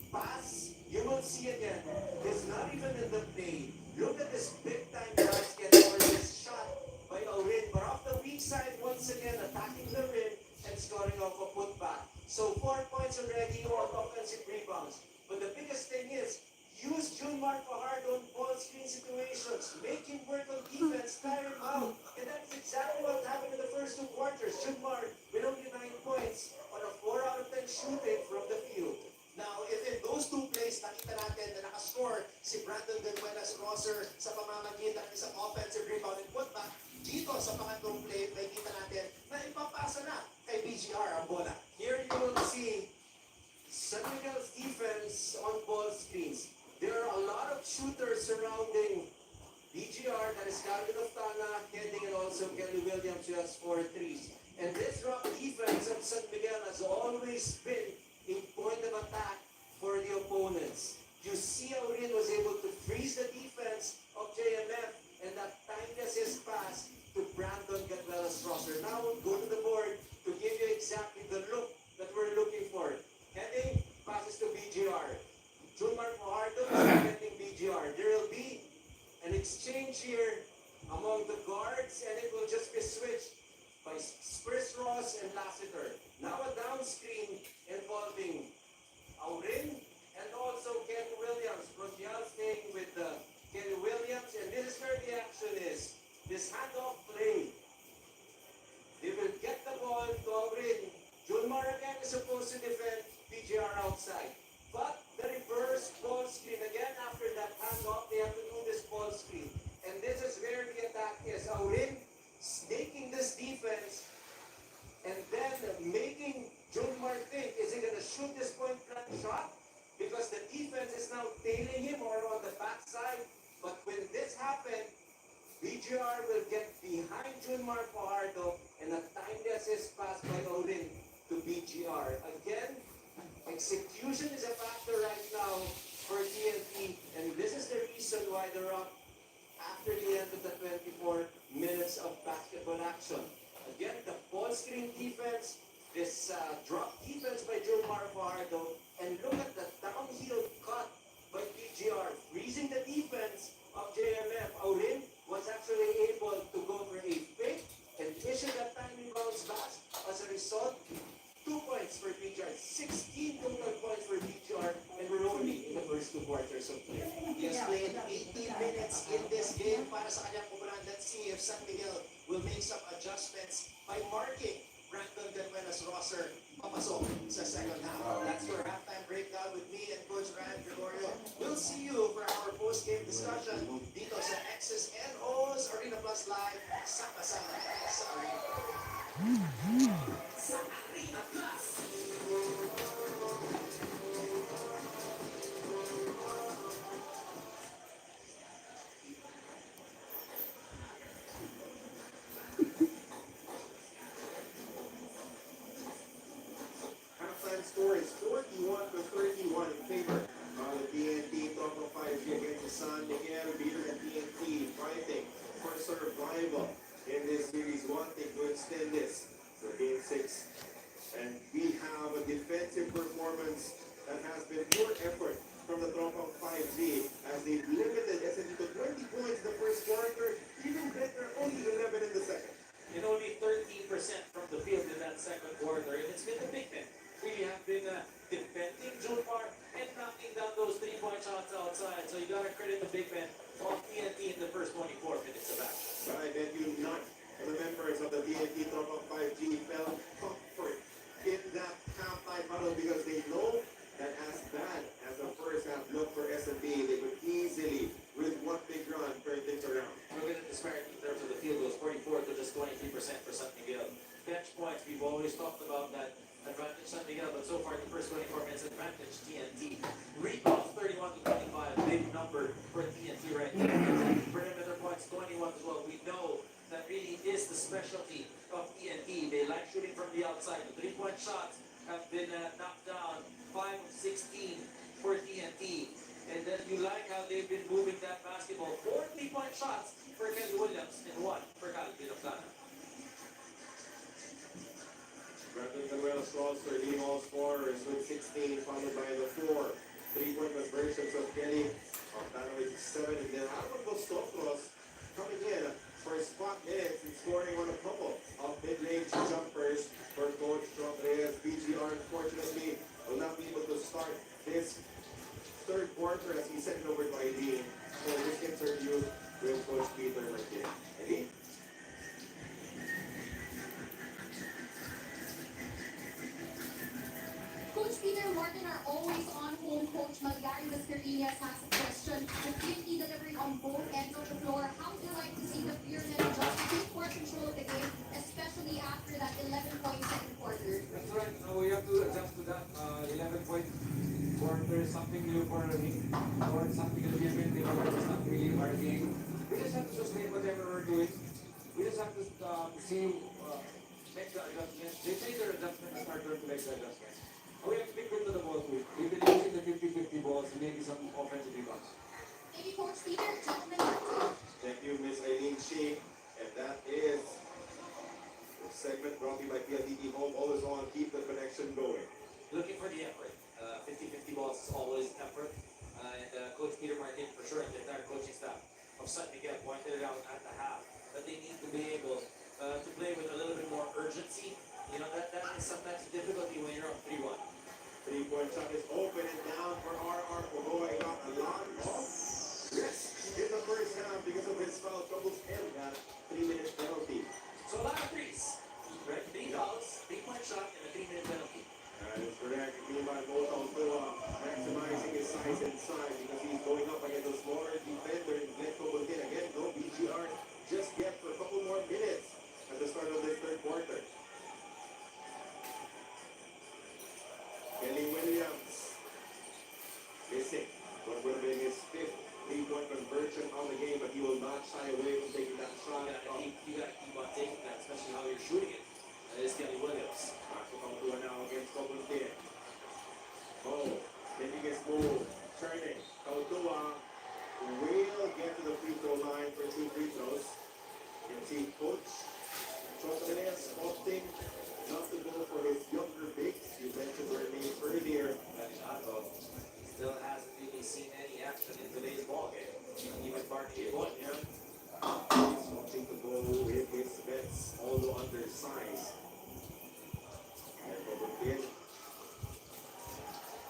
B: pass. You will see again, it's not even in the play. Look at this big time basket or this shot by Aurin, but off the weak side once again, attacking the rim and scoring off a putback. So 4 points already on offensive rebounds. But the biggest thing is, use Junmar Fajardo on ball screen situations. Make him work on defense, tire him out. And that's exactly what happened in the first 2 quarters. Junmar with only 9 points on a 4 out of 10 shooting from the field.
I: Now, if in those 2 plays, nakita natin na nakascore si Brandon Venuelas Rosser sa pamamagitan ng isang offensive rebound and putback, dito sa pangatlong play, may kita natin na ipapasa na kay BGR ang bola.
B: Here you will see San Miguel's defense on ball screens. There are a lot of shooters surrounding BGR, that is Calvin of Tana, Kending, and also Kelly Williams who has 4 threes. And this rock defense of San Miguel has always been a point of attack for the opponents. You see how Aurin was able to freeze the defense of JMF, and that time assist pass to Brandon Gatvelas Rosser. Now we'll go to the board to give you exactly the look that we're looking for. Heading passes to BGR. Junmar Fajardo is getting BGR. There will be an exchange here among the guards, and it will just be switched by Spurs Ross and Lassiter. Now a down screen involving Aurin and also Kelly Williams. Protial staying with Kelly Williams, and this is where the action is. This handoff play. They will get the ball to Aurin. Junmar again is supposed to defend BGR outside. But the reverse ball screen, again after that handoff, they have to do this ball screen. And this is where the attack is. Aurin snaking this defense and then making Junmar think, is he going to shoot this point blank shot? Because the defense is now tailing him or on the backside. But when this happened, BGR will get behind Junmar Fajardo and a timely assist pass by Aurin to BGR. Again, execution is a factor right now for TNT, and this is the reason why they're up after the end of the 24 minutes of basketball action. Again, the ball screen defense, this drop defense by Junmar Fajardo, and look at the downhill cut by BGR, freezing the defense of JMF. Aurin was actually able to go for a fake and issue that timely bounce back. As a result, 2 points for BGR, 16 total points for BGR, and we're only in the first 2 quarters of play.
I: He has played 18 minutes in this game para sa kanyang umulan. Let's see if San Miguel will make some adjustments by marking Brandon Venuelas Rosser papasok sa second half. That's your halftime breakdown with me and Coach Ryan Gregorio. We'll see you for our post-game discussion dito sa X's and O's Arena Plus Live. Sama-sama sa Arena.
B: Sa Arena Plus!
A: Halftime score is 41-31 in favor of the TNT. Top of 5 against the San Miguel. Beater and TNT fighting for survival in this series, wanting to extend this to Game 6. And we have a defensive performance that has been more effort from the Top of 5G as they limited SMU to 20 points in the first quarter, even better, only 11 in the second.
B: And only 13% from the field in that second quarter. And it's been the big men. Really have been defending Junmar and knocking down those 3-point shots outside. So you got to credit the big men of TNT in the first 24 minutes of action.
A: But I bet you none of the members of the TNT Top of 5G felt comfort in that halftime battle because they know that as bad as the first half looked for S&P, they could easily, with one big run, turn things around.
B: Look at the disparity in terms of the field goals, 44 to just 23% for San Miguel. Bench points, we've always talked about that advantage San Miguel, but so far the first 24 minutes advantage TNT. Rebounds 31 to 25, big number for TNT right now. Perimeter points 21 as well. We know that really is the specialty of TNT. They like shooting from the outside. The three-point shots have been knocked down, 5 of 16 for TNT. And then you like how they've been moving that basketball. 4 3-point shots for Kelly Williams and 1 for Calvin Oclana.
A: Brandon Manuel scores 13 all scorers with 16, followed by the 4 3-point conversions of Kelly. Octana with 7, and then Albert Bostocros coming in for spot minutes and scoring on a couple of mid-range jumpers for Coach John Reyes. BGR unfortunately will not be able to start this third quarter as he sent it over to Eileen for this interview with Coach Peter Martin. Eileen?
D: Coach Peter Martin, our always on home coach Malgari Mascarillas has a question. The 50 delivering on both ends of the floor. How do you like to see the Beermen adjust to take more control of the game, especially after that 11-point second quarter?
B: That's right. So we have to adjust to that 11-point quarter, something new for me, or something a little bit different. It's not really our game. We just have to sustain whatever we're doing. We just have to see, make the adjustments. They say their adjustments and start to make the adjustments. And we have to be good to the ball too. We've been using the 50-50 balls and maybe some offensive rebounds.
D: Thank you, Coach Peter. Gentlemen, back to you.
A: Thank you, Miss Eileen Shi. And that is the segment brought to you by PLDT Home. Always on, keep the connection going.
B: Looking for the effort. 50-50 balls is always effort. And Coach Peter Martin, for sure, and the entire coaching staff of San Miguel pointed it out at the half that they need to be able to play with a little bit more urgency. You know, that is sometimes a difficulty when you're up 3-1.
A: 3-point shot is open and down for RR Pugoy. Got a lot of risk in the first half because of his foul troubles and got 3-minute penalty.
B: So a lot of threes. Right? 3 fouls, 3-point shot, and a 3-minute penalty.
A: That is correct. Meanwhile, Mototoa maximizing his size and size because he's going up against a smaller defender and Glenn Coboltin. Again, no BGR just yet for a couple more minutes at the start of this third quarter. Kelly Williams missing what would have been his 5th 3-point conversion on the game, but he will not shy away from taking that shot.
B: You gotta keep on taking that, especially how you're shooting it. That is Kelly Williams.
A: Marco Kautua now against Coboltin. Oh, making his move, turning. Kautua will get to the free throw line for 2 free throws. You can see Coach Chocolate opting not to go for his younger bigs. You mentioned their name earlier.
B: Machado still hasn't really seen any action in today's ball game. Even Barkley won, yeah.
A: He's wanting to go with his bets, although undersized. And Coboltin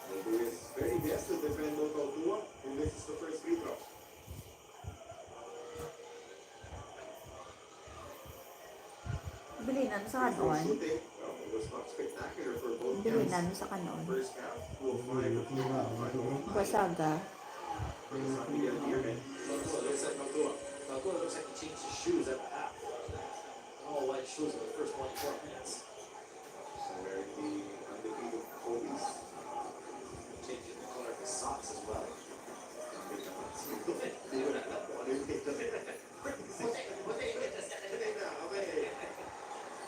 A: will do his very best to defend Kautua, who misses the first free throw.
C: Bilhin sa kanon.
A: Shooting, well, it was not spectacular for both
C: Bilhin
A: teams.
C: sa kanon.
A: First half, 2-5.
C: Basaga.
B: Looks like he changed his shoes at the half. All white shoes in the first 24 minutes.
A: Somewhere in the undefeated Kobe's.
B: Changing the color of his socks as well.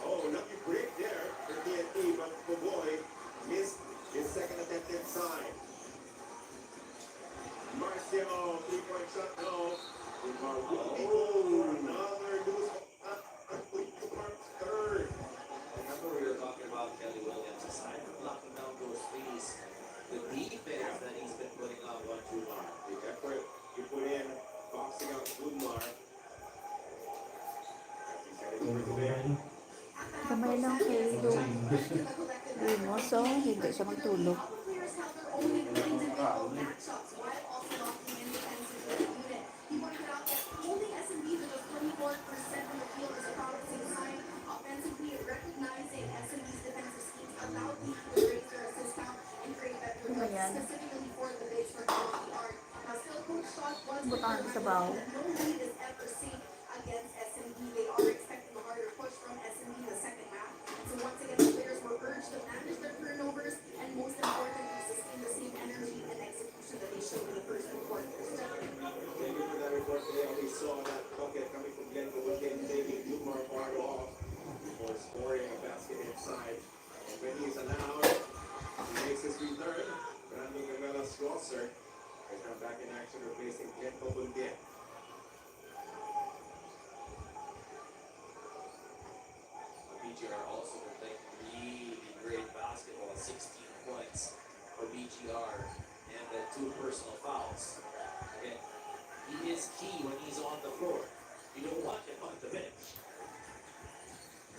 A: Oh, lucky break there for TNT, but Pugoy missed his second attempt inside. Marcio, 3-point shot, no. Oh, another loose. Third.
B: Remember we were talking about Kelly Williams aside from blocking down those threes. The defense that he's been putting up on Jumar.
A: The effort you put in, boxing out Gudmar. He's heading over to there.
C: Kamay lang kayo yung mo, so hindi siya magtulog.
D: Players held their own individual matchups while also locking in defensive unit. He pointed out that holding SMB to just 24% from the field is a promising sign. Offensively, recognizing SMB's defensive schemes allowed them to raise their assist count and create better looks, specifically for the bigs for quality art. Now, still, Coach Scott was
C: Butang sa baw.
D: that no lead is ever safe against SMB. They are expecting a harder push from SMB in the second half. So once again, the players were urged to manage their turnovers and most importantly, sustain the same energy and execution that they showed in the first 2 quarters.
A: Thank you for that report today. We saw that bucket coming from Glenn Coboltin taking
I: outside. And when he's allowed, he makes his return. Brandon Canela's crosser is now back in action, replacing Ken Pobundia.
B: BGR also playing really great basketball, 16 points for BGR and the 2 personal fouls. Okay. He is key when he's on the floor. You don't want him on the bench.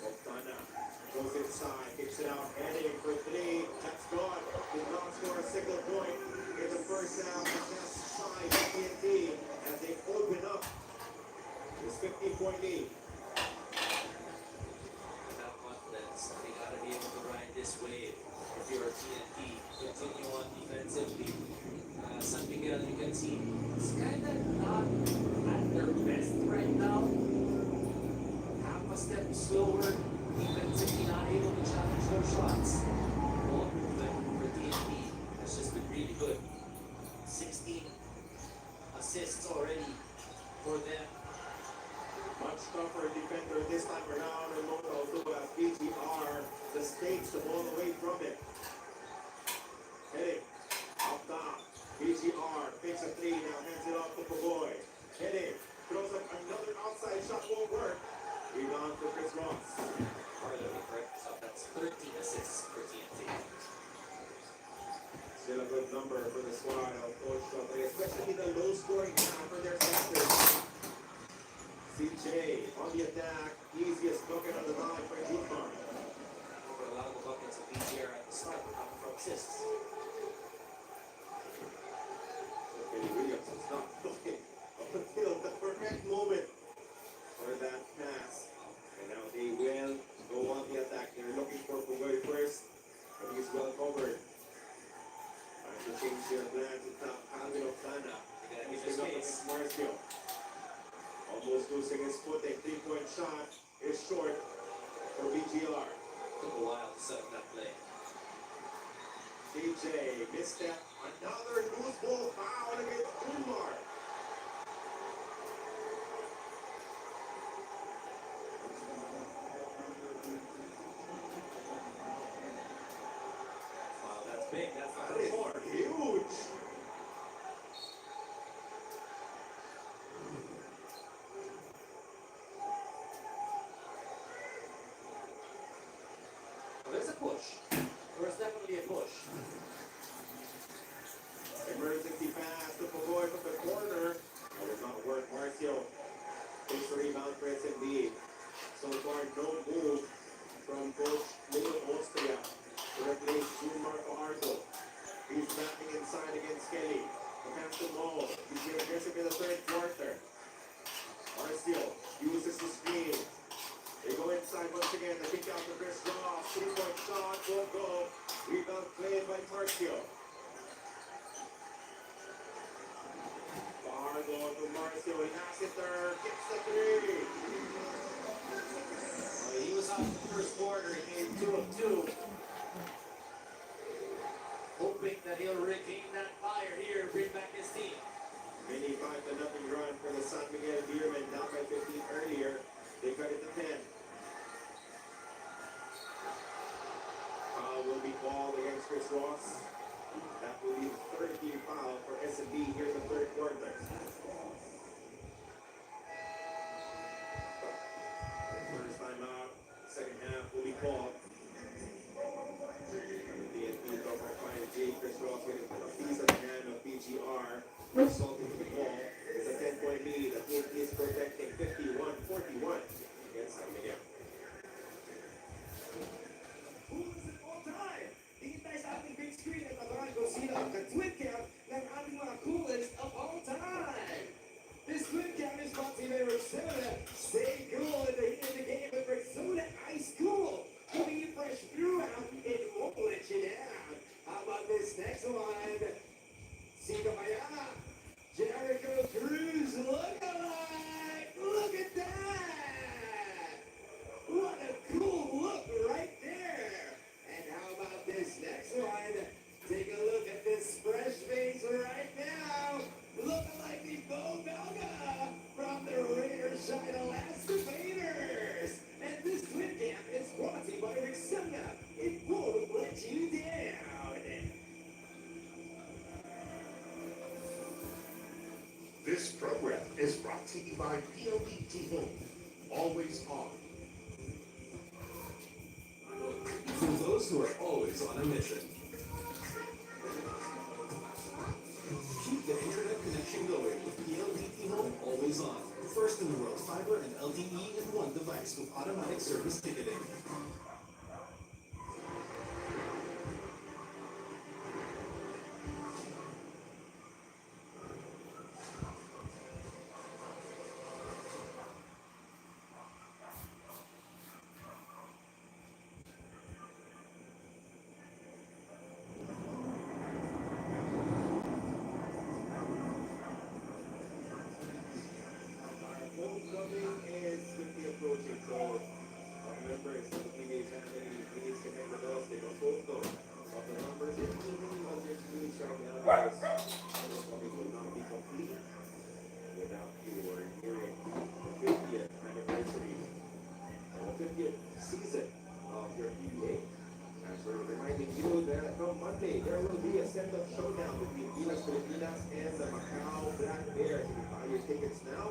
I: Montana goes inside, kicks it out, heading for 3. That's gone. Did not score a single point in the first half. The best side of TNT as they open up this 15-point lead.
B: Without confidence, they gotta be able to ride this wave. If you're a TNT, continue on defensively. San Miguel, you can see, it's kind of not at their best right now. Half a step slower, defensively not able to challenge their shots. Ball movement for TNT has just been really good. 16 assists already for them.
I: Much tougher defender this time around, and Local too as BGR just takes the ball away from it. Heading up top. BGR takes a 3, now hands it off to Pagoy. Heading, throws up another outside shot, won't work. Rebound for Chris Ross.
B: Farther, correct? So that's 13 assists for TNT.
I: Still a good number for the squad of Coach Shotley, especially the low scoring half for their sectors. CJ on the attack, easiest bucket on the line for Jumar.
B: But a lot of the buckets of BGR at the start were coming from assists.
I: Kenny Williamson's not looking up until the perfect moment for that pass. And now they will go on the attack. They're looking for Pugoy first, but he's well covered. Trying to change their plan to top Calvin Octana. He's
B: His
I: up
B: pace.
I: against Marcio. Almost losing his foot. A 3-point shot is short for BGR.
B: Took a while to set up that play.
I: DJ misstep. Another loose ball foul against Kumar.
B: Wow, that's big. That's not
I: That is
B: four.
I: huge.
B: There's a push. There's definitely a push.
I: Emergency pass to Pagoy from the corner. That does not work. Marcio takes the rebound for SMB. So far, no move from Coach Little Austria to replace Jumar Fajardo. He's mapping inside against Kelly. The pass to Mo. He's been aggressive in the third quarter. Marcio uses the screen. They go inside once again. They kick out to Chris Ross. 3-point shot. Won't go. Rebound played by Marcio. Fajardo to Marcio. He has it there. Gets the 3.
B: He was out in the first quarter. He made 2 of 2. Hoping that he'll regain that fire here and bring back his team.
I: Mini 5-0 run for the San Miguel Beermen, down by 15 earlier. They cut it to 10. Foul will be called against Chris Ross. That will be the third team foul for S&B here in the third quarter. First time out, second half will be called. DNP over 5G. Chris Ross with a piece of the hand of BGR. Resulting in the ball is a 10-point lead. The TNT is protecting 51-41 against San Miguel.
A: This Twin Cam is brought to you by Rexona. Stay cool in the heat of the game with Rexona Ice Cool. Giving by PLDT Home. Always on.
B: For those who are always on a mission. Keep the internet connection going with PLDT Home Always On. First in the world, fiber and LTE in one device with automatic service ticketing.
I: Homecoming is quickly approaching, so members of the PBA family, please connect with us, take a photo of the numbers and even on your screens right now, because homecoming will not be complete without your nearing the 50th anniversary and the 50th season of your PBA. As we're reminding you that on Monday, there will be a stand-up showdown between Gilas Pilipinas and the Macau Black Bears. You can buy your tickets now.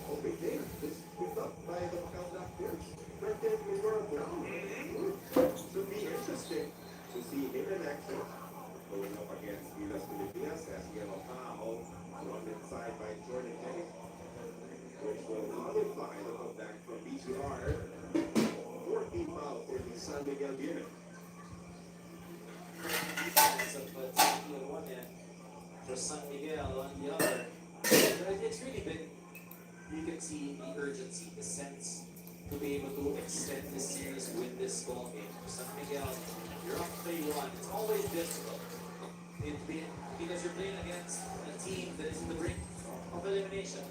I: Open day is picked up by the Macau Black Bears. President Mayor Brown. Should be interesting to see him in action. Going up against Gilas Pilipinas as Yellow Pao, run inside by Jordan Jennings, which will nullify the comeback from BGR. 14 foul for the San Miguel Beer.
B: Defense of Tiki on one end, for San Miguel on the other. But it's really been, you can see the urgency, the sense to be able to extend this series with this ball game. For San Miguel, you're up 3-1. It's always difficult because you're playing against a team that is in the brink of elimination.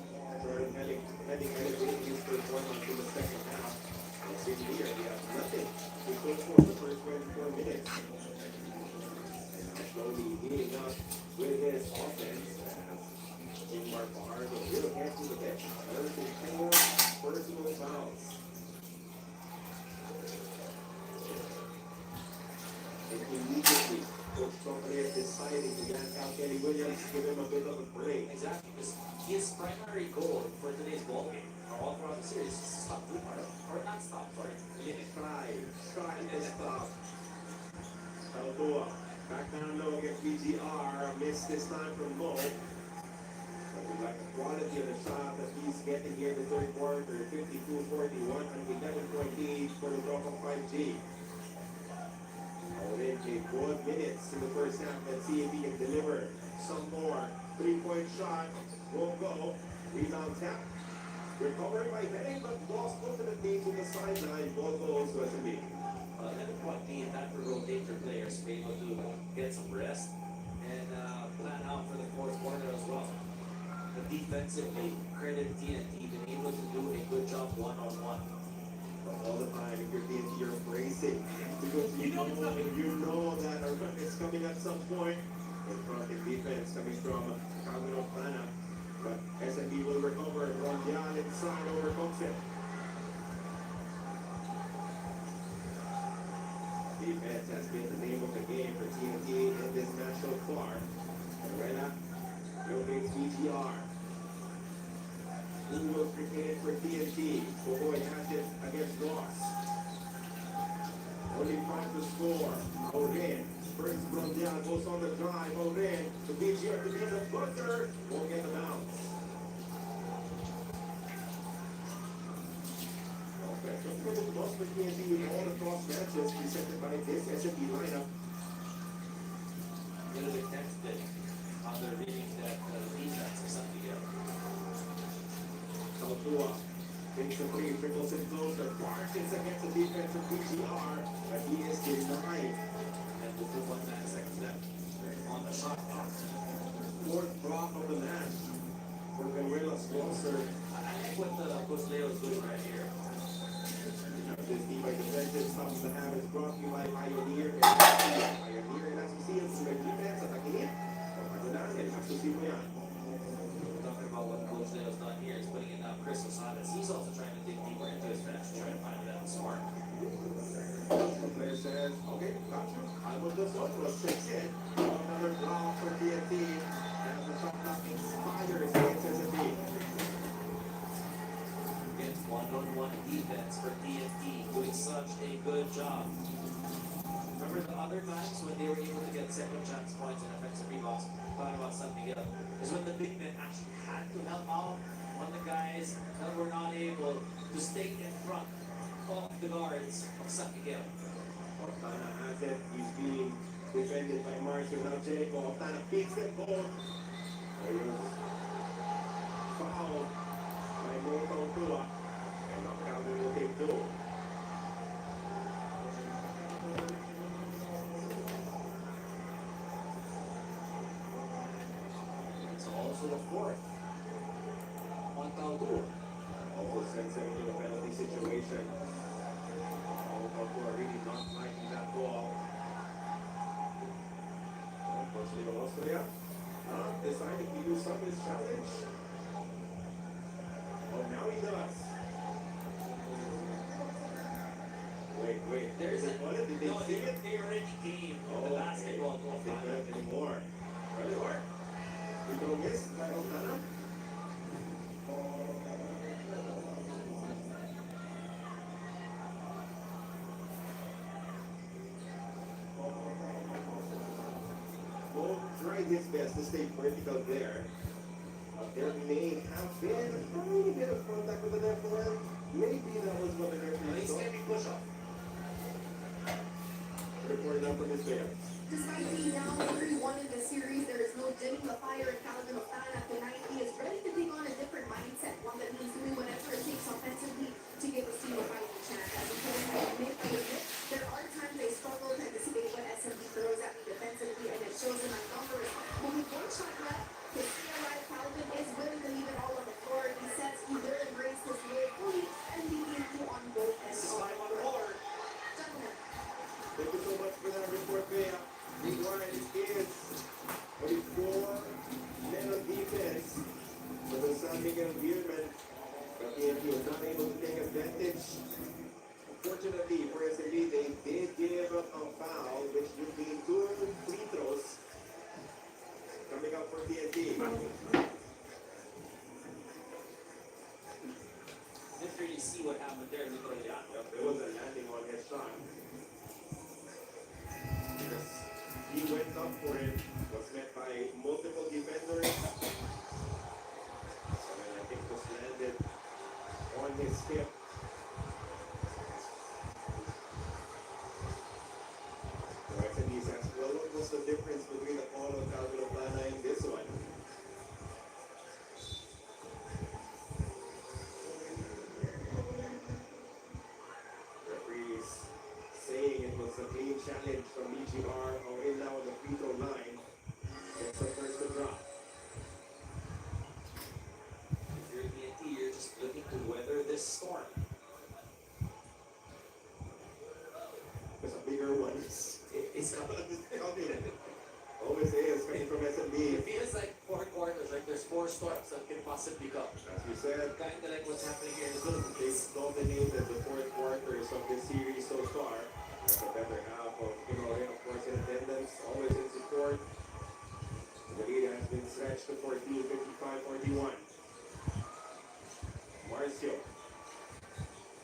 I: Jordan heading elevated his first one into the second half. It's been here. He has nothing to show for the first 24 minutes. Slowly heating up with his offense as Jim Barr the real head to the bench. There's his 4 personal fouls. And immediately, Coach Company is deciding to get out Kelly Williams, give him a bit of a break.
B: Exactly, because his primary goal for today's ball game, or all throughout the series, is to stop Dumar, or not stop, sorry, limit.
I: Shot and stop. Saltoa. Back down low against BGR. Missed this time from Mo. But we like the quality of the shot that he's getting here in the third quarter. 52-41 and 11-point lead for the Broncos 5G. Already played 4 minutes in the first half. Let's see if he can deliver some more. 3-point shot. Won't go. Rebound tap. Recovered by Henning, but lost ultimately to the sideline. Ball goes to SMB.
B: 11-point lead, that will rotate your players to be able to get some rest and plan out for the fourth quarter as well. But defensively, credit TNT, been able to do a good job one-on-one.
I: All the time, if you're TNT, you're bracing. Because you know that a run is coming at some point. In front of defense coming from Camino Plana. But SMB will recover. Rondial inside overcomes it. Defense has been the name of the game for TNT in this match so far. Herrera, Logan CGR. Who will cricket for TNT? Boboy has it against Ross. Only 5 to score. Oren. First Rondial goes on the drive. Oren to BGR to get the buzzer. Won't get the bounce. Incredible loss for TNT in all across matches presented by this SMB lineup.
B: A little bit tempted on the reading that defense or something else.
I: Saltua takes the free, trickles in closer. Barnes against the defense of BGR, but he is denied.
B: And we'll do 1 second left on the shot clock.
I: 4th drop of the match for Guerrilla Slosser.
B: I like what Coach Leo is doing right here.
I: This team by defensive stops the habit brought to you by Pioneer. Pioneer and Associates sa defense at Akinit. Pagkakulan, Associates mo yan.
B: Talking about what Coach Leo's done here, he's putting in Chris Osadas. He's also trying to dig deeper into his bench, trying to find it out smart.
I: The player says, okay, got you. I will just go. Let's fix it. Another block for TNT. And the shot clock expires against SMB.
B: a good job. Remember the other times when they were able to get second chance points and offensive rebounds? Talking about San Miguel is when the big men actually had to help out on the guys that were not able to stay in front of the guards of San Miguel.
I: Optana asset is being defended by Marcio. Now Jericho, Optana picks them both. Ayun. Foul by Moto Tua. And knockout will take two.
B: It's also the fourth on Caldor.
I: Almost sends him into the penalty situation. Moto Tua really not liking that ball. Unfortunately, Austria decided to use up his challenge. Oh, now he does. Wait.
B: There's
I: Is it
B: a,
I: what? Did they
B: no,
I: see it?
B: they already gave
I: Oh,
B: the basketball to
I: They
B: Optana.
I: can't anymore. Really hard. We don't miss by Optana. Bo tried his best to stay vertical there. There may have been a tiny bit of contact with the left hand. Maybe that was what the referee
B: He's
I: saw.
B: getting push off.
I: Report down from his there.
D: Despite being down 3-1 in the series, there is no dimming the fire in Calvin Optana. Tonight, he is ready to take on a different mindset, one that means doing whatever it takes offensively to give his team a fighting chance. As he told me, I admit, there are times I struggle to anticipate what SMB throws at me defensively, and it shows in my numbers. But with one shot left, to stay alive, Calvin is willing to leave it all on the floor. He says he will embrace this role fully and be equal on both ends
B: This is
D: of
B: five
D: the
B: on the
D: floor.
B: board.
D: Gentlemen,
I: Thank you so much for that report, Bea. Meanwhile, it is only 4 men on defense for the San Miguel Beermen. But PNP was not able to take advantage. Unfortunately for SMB, they did give up a foul, which would be 2 free throws coming up for TNT.
B: Didn't really see what happened there, literally.
I: There was a landing on his shot. Because he went up for it, was met by multiple defenders. And I think was landed on his hip. So SME says, well, what was the difference between the call of Calvin Optana and this one? Referees saying it was a clean challenge from BGR, or in now on the free throw line. It's the first to drop.
B: If you're TNT, you're just looking to weather this storm.
I: There's a bigger one.
B: It's
I: coming. Always is coming from
B: It
I: SMB.
B: feels like 4 quarters, like there's 4 storms that can possibly come.
I: As we said,
B: Kind of like what's happening here in the Philippines.
I: they've dominated the 4th quarters of this series so far. That's the better half of Pinoy, of course, in attendance, always in support. The lead has been stretched to 14, 55-41. Marcio.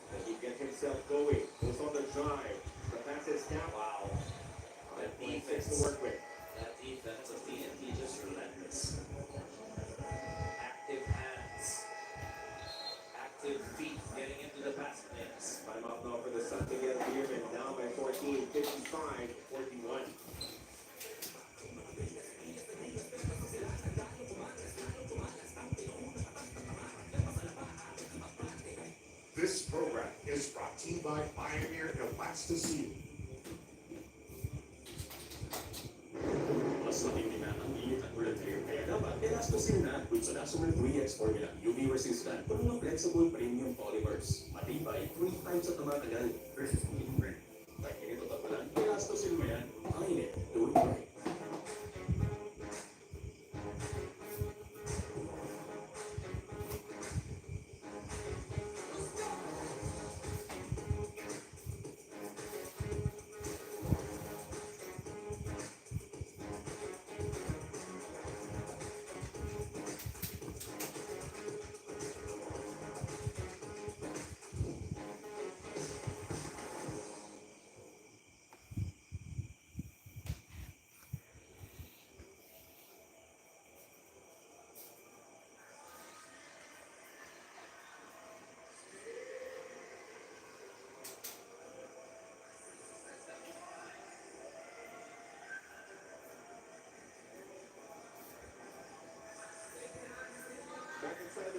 I: Then he gets himself going. Goes on the drive. The pass is down.
B: Wow. That
I: Defense
B: defense,
I: to work with.
B: that defense of TNT just relentless. Active hands, active feet getting into the pass lanes.
I: Time out now for the San Miguel Beermen, down by 14, 55-41.
A: This program is brought to you by Pioneer Elasticity.
L: Mas matindi na ang init at ulan ngayon. Kaya dapat elastosin na kung sa National 3X Formula UV resistant o mga flexible premium polymers. Matibay 3 times at tumatagal versus heat print. Kahit ganito tapalan, elastosin mo yan. Ang init, do it right.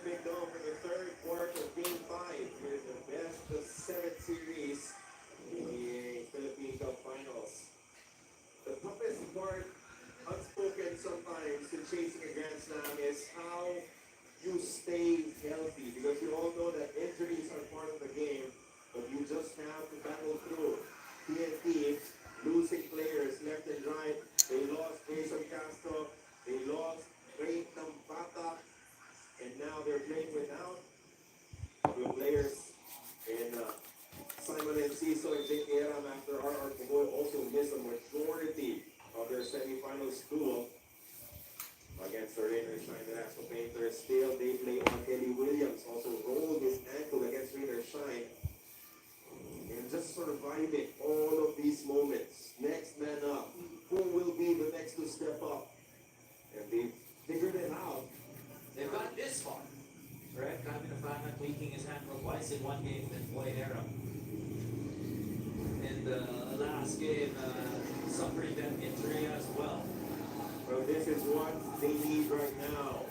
L: the big dome for the third quarter of Game 5. Here's the best of 7 series in the Philippine Cup Finals. The toughest part, unspoken sometimes, in chasing a Grand Slam is how you stay healthy. Because we all know that injuries are part of the game, but you just have to battle through. TNT losing players left and right. They lost Jason Castro. They lost Ray Tambata. And now they're playing without the players in Simon Enciso and Jake Aram after RR Pugoy also missed a majority of their semifinals duel against the Rain and Shine National Painters. Still, they play on Kelly Williams, also rolled his ankle against Rain and Shine. And just surviving all of these moments. Next man up. Who will be the next to step up? And they figured it out.
B: They've gotten this far. Right? Kevin Afana tweaking his ankle twice in one game with Boyd Aram. In the last game, suffering that injury as well.
L: Well, this is what they need right now.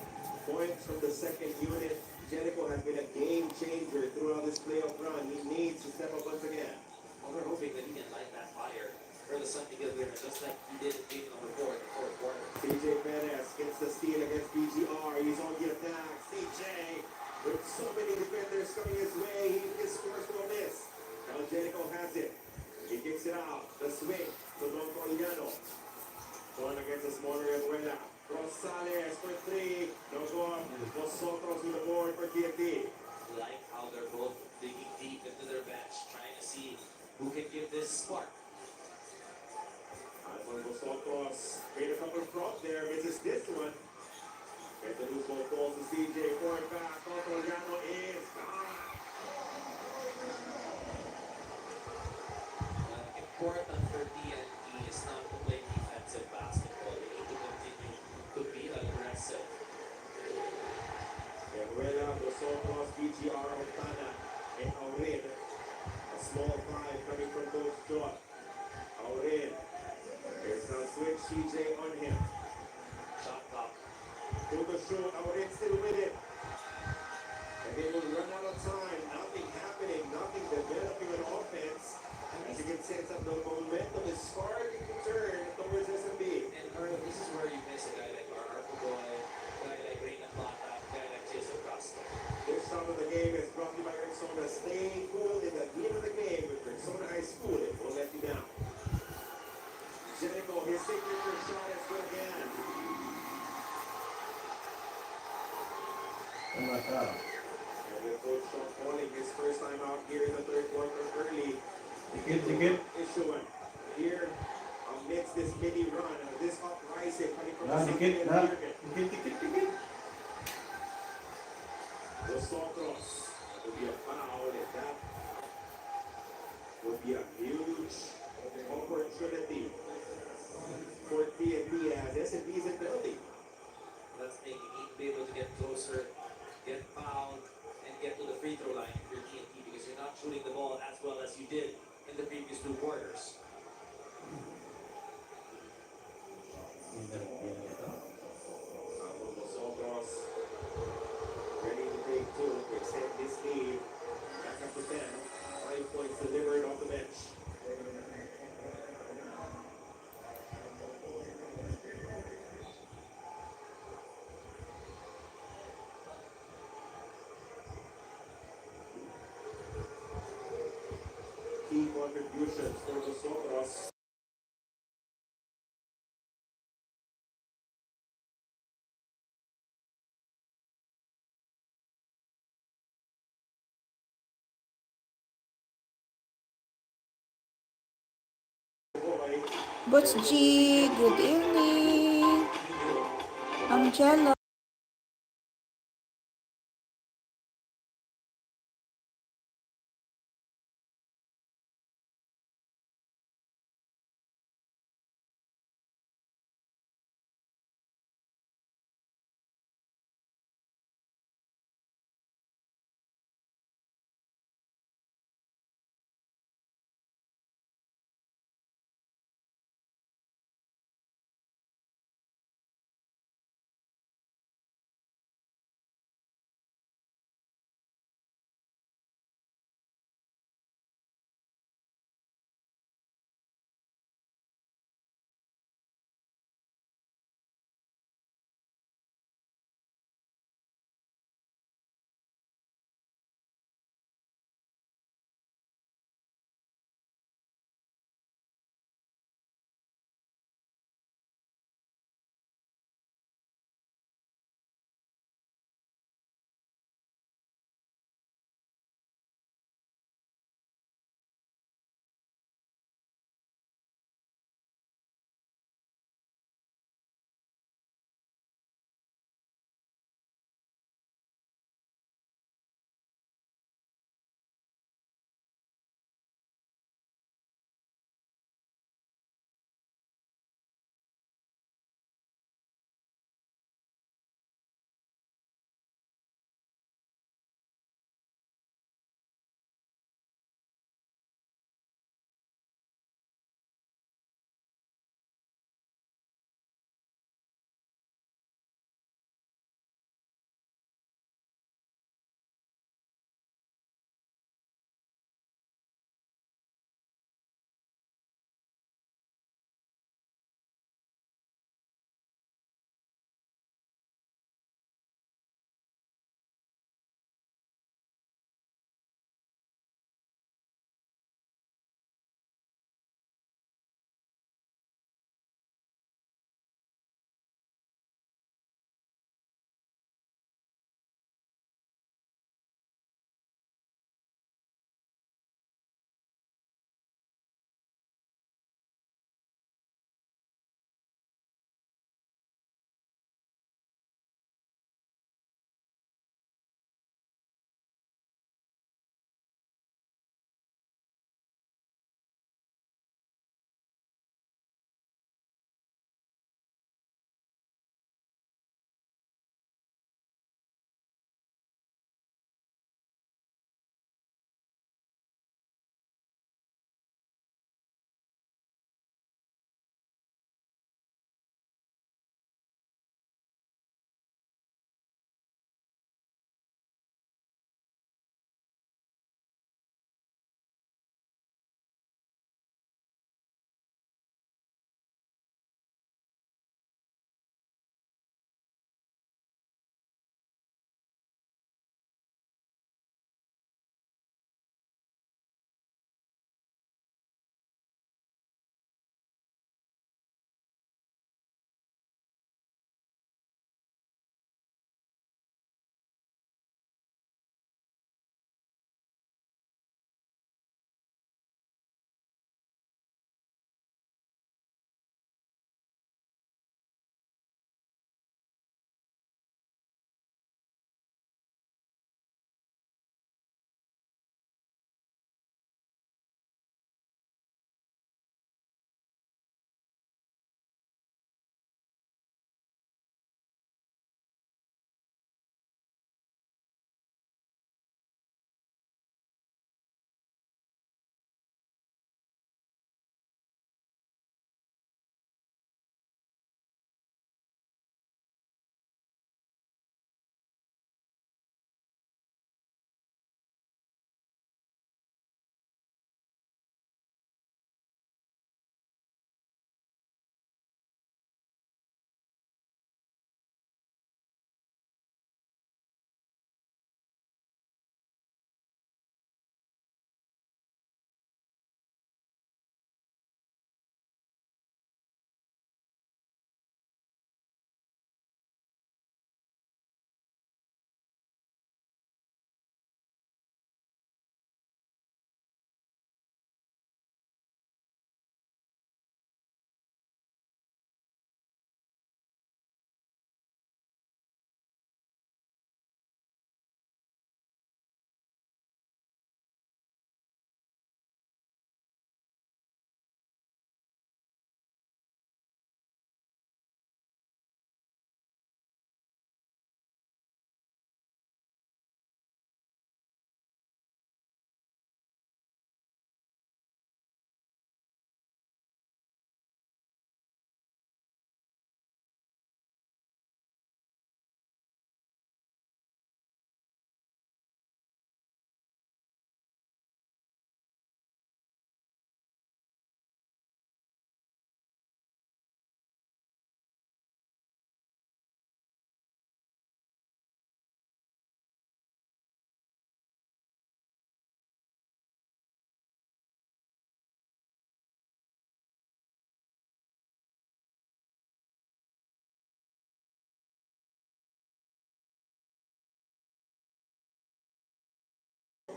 L: Points from the second unit. Jericho has been a game changer throughout this playoff run. He needs to step up once again.
B: Well, we're hoping that he can light that fire for the San Miguel winner, just like he did in game number 4 in the fourth quarter.
L: CJ Perez gets the steal against BGR. He's on the attack. CJ, with so many defenders coming his way, he scores to a miss. Now Jericho has it. He kicks it out. The swing to Don Coriano. Going against the smaller Abuela. Rosales for 3. No good. Vosotros with the board for TNT.
B: Like how they're both digging deep into their bench, trying to see who can give this spark.
L: Alvaro Vosotros made a couple of props there. Misses this one. Gets the loose ball falls to CJ. Forward pass. Don Coriano is gone.
B: Important for TNT is not to play defensive basketball. They need to continue to be aggressive.
L: Abuela, Vosotros, BGR, Ontana, and Aurin. A small 5 coming from Coach John. Aurin. There's now switch CJ on him.
B: Shot clock.
L: To the shoot. Aurin still with it. And they will run out of time. Nothing happening. Nothing developing on offense. As you can sense that the momentum is starting to turn towards SMB.
B: And Carl, this is where you miss a guy like RR Pugoy, a guy like Reyna Plata, a guy like Jason Castro.
L: This round of the game is brought to you by Rexona. Stay cool in the heat of the game with Rexona High School. It won't let you down. Jericho, his signature shot is good again. And with Coach Sean calling his first time out here in the third quarter early. Issuing here amidst this mini run, this uprising coming from the second unit. Vosotros will be a foul, and that will be a huge opportunity for TNT as S&P is in penalty.
B: That's making you be able to get closer, get fouled, and get to the free throw line if you're TNT because you're not shooting the ball as well as you did in the previous 2 quarters.
L: Vosotros ready to take 2 to extend this lead. Back up to 10. 5 points delivered off the bench. Key contributions for Vosotros.
C: Boss G, good evening. I'm Jello.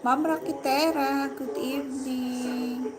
C: Ma'am Rakitera, good evening.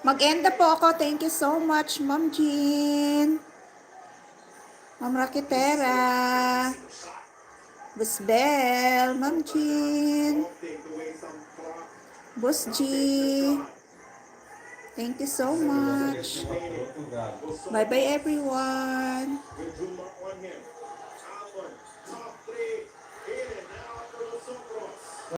C: Mag-enda po ako. Thank you so much, Ma'am Jean. Ma'am Rakitera. Boss Bell. Ma'am Jean. Boss G. Thank you so much. Bye-bye, everyone.
A: With Zuma on him.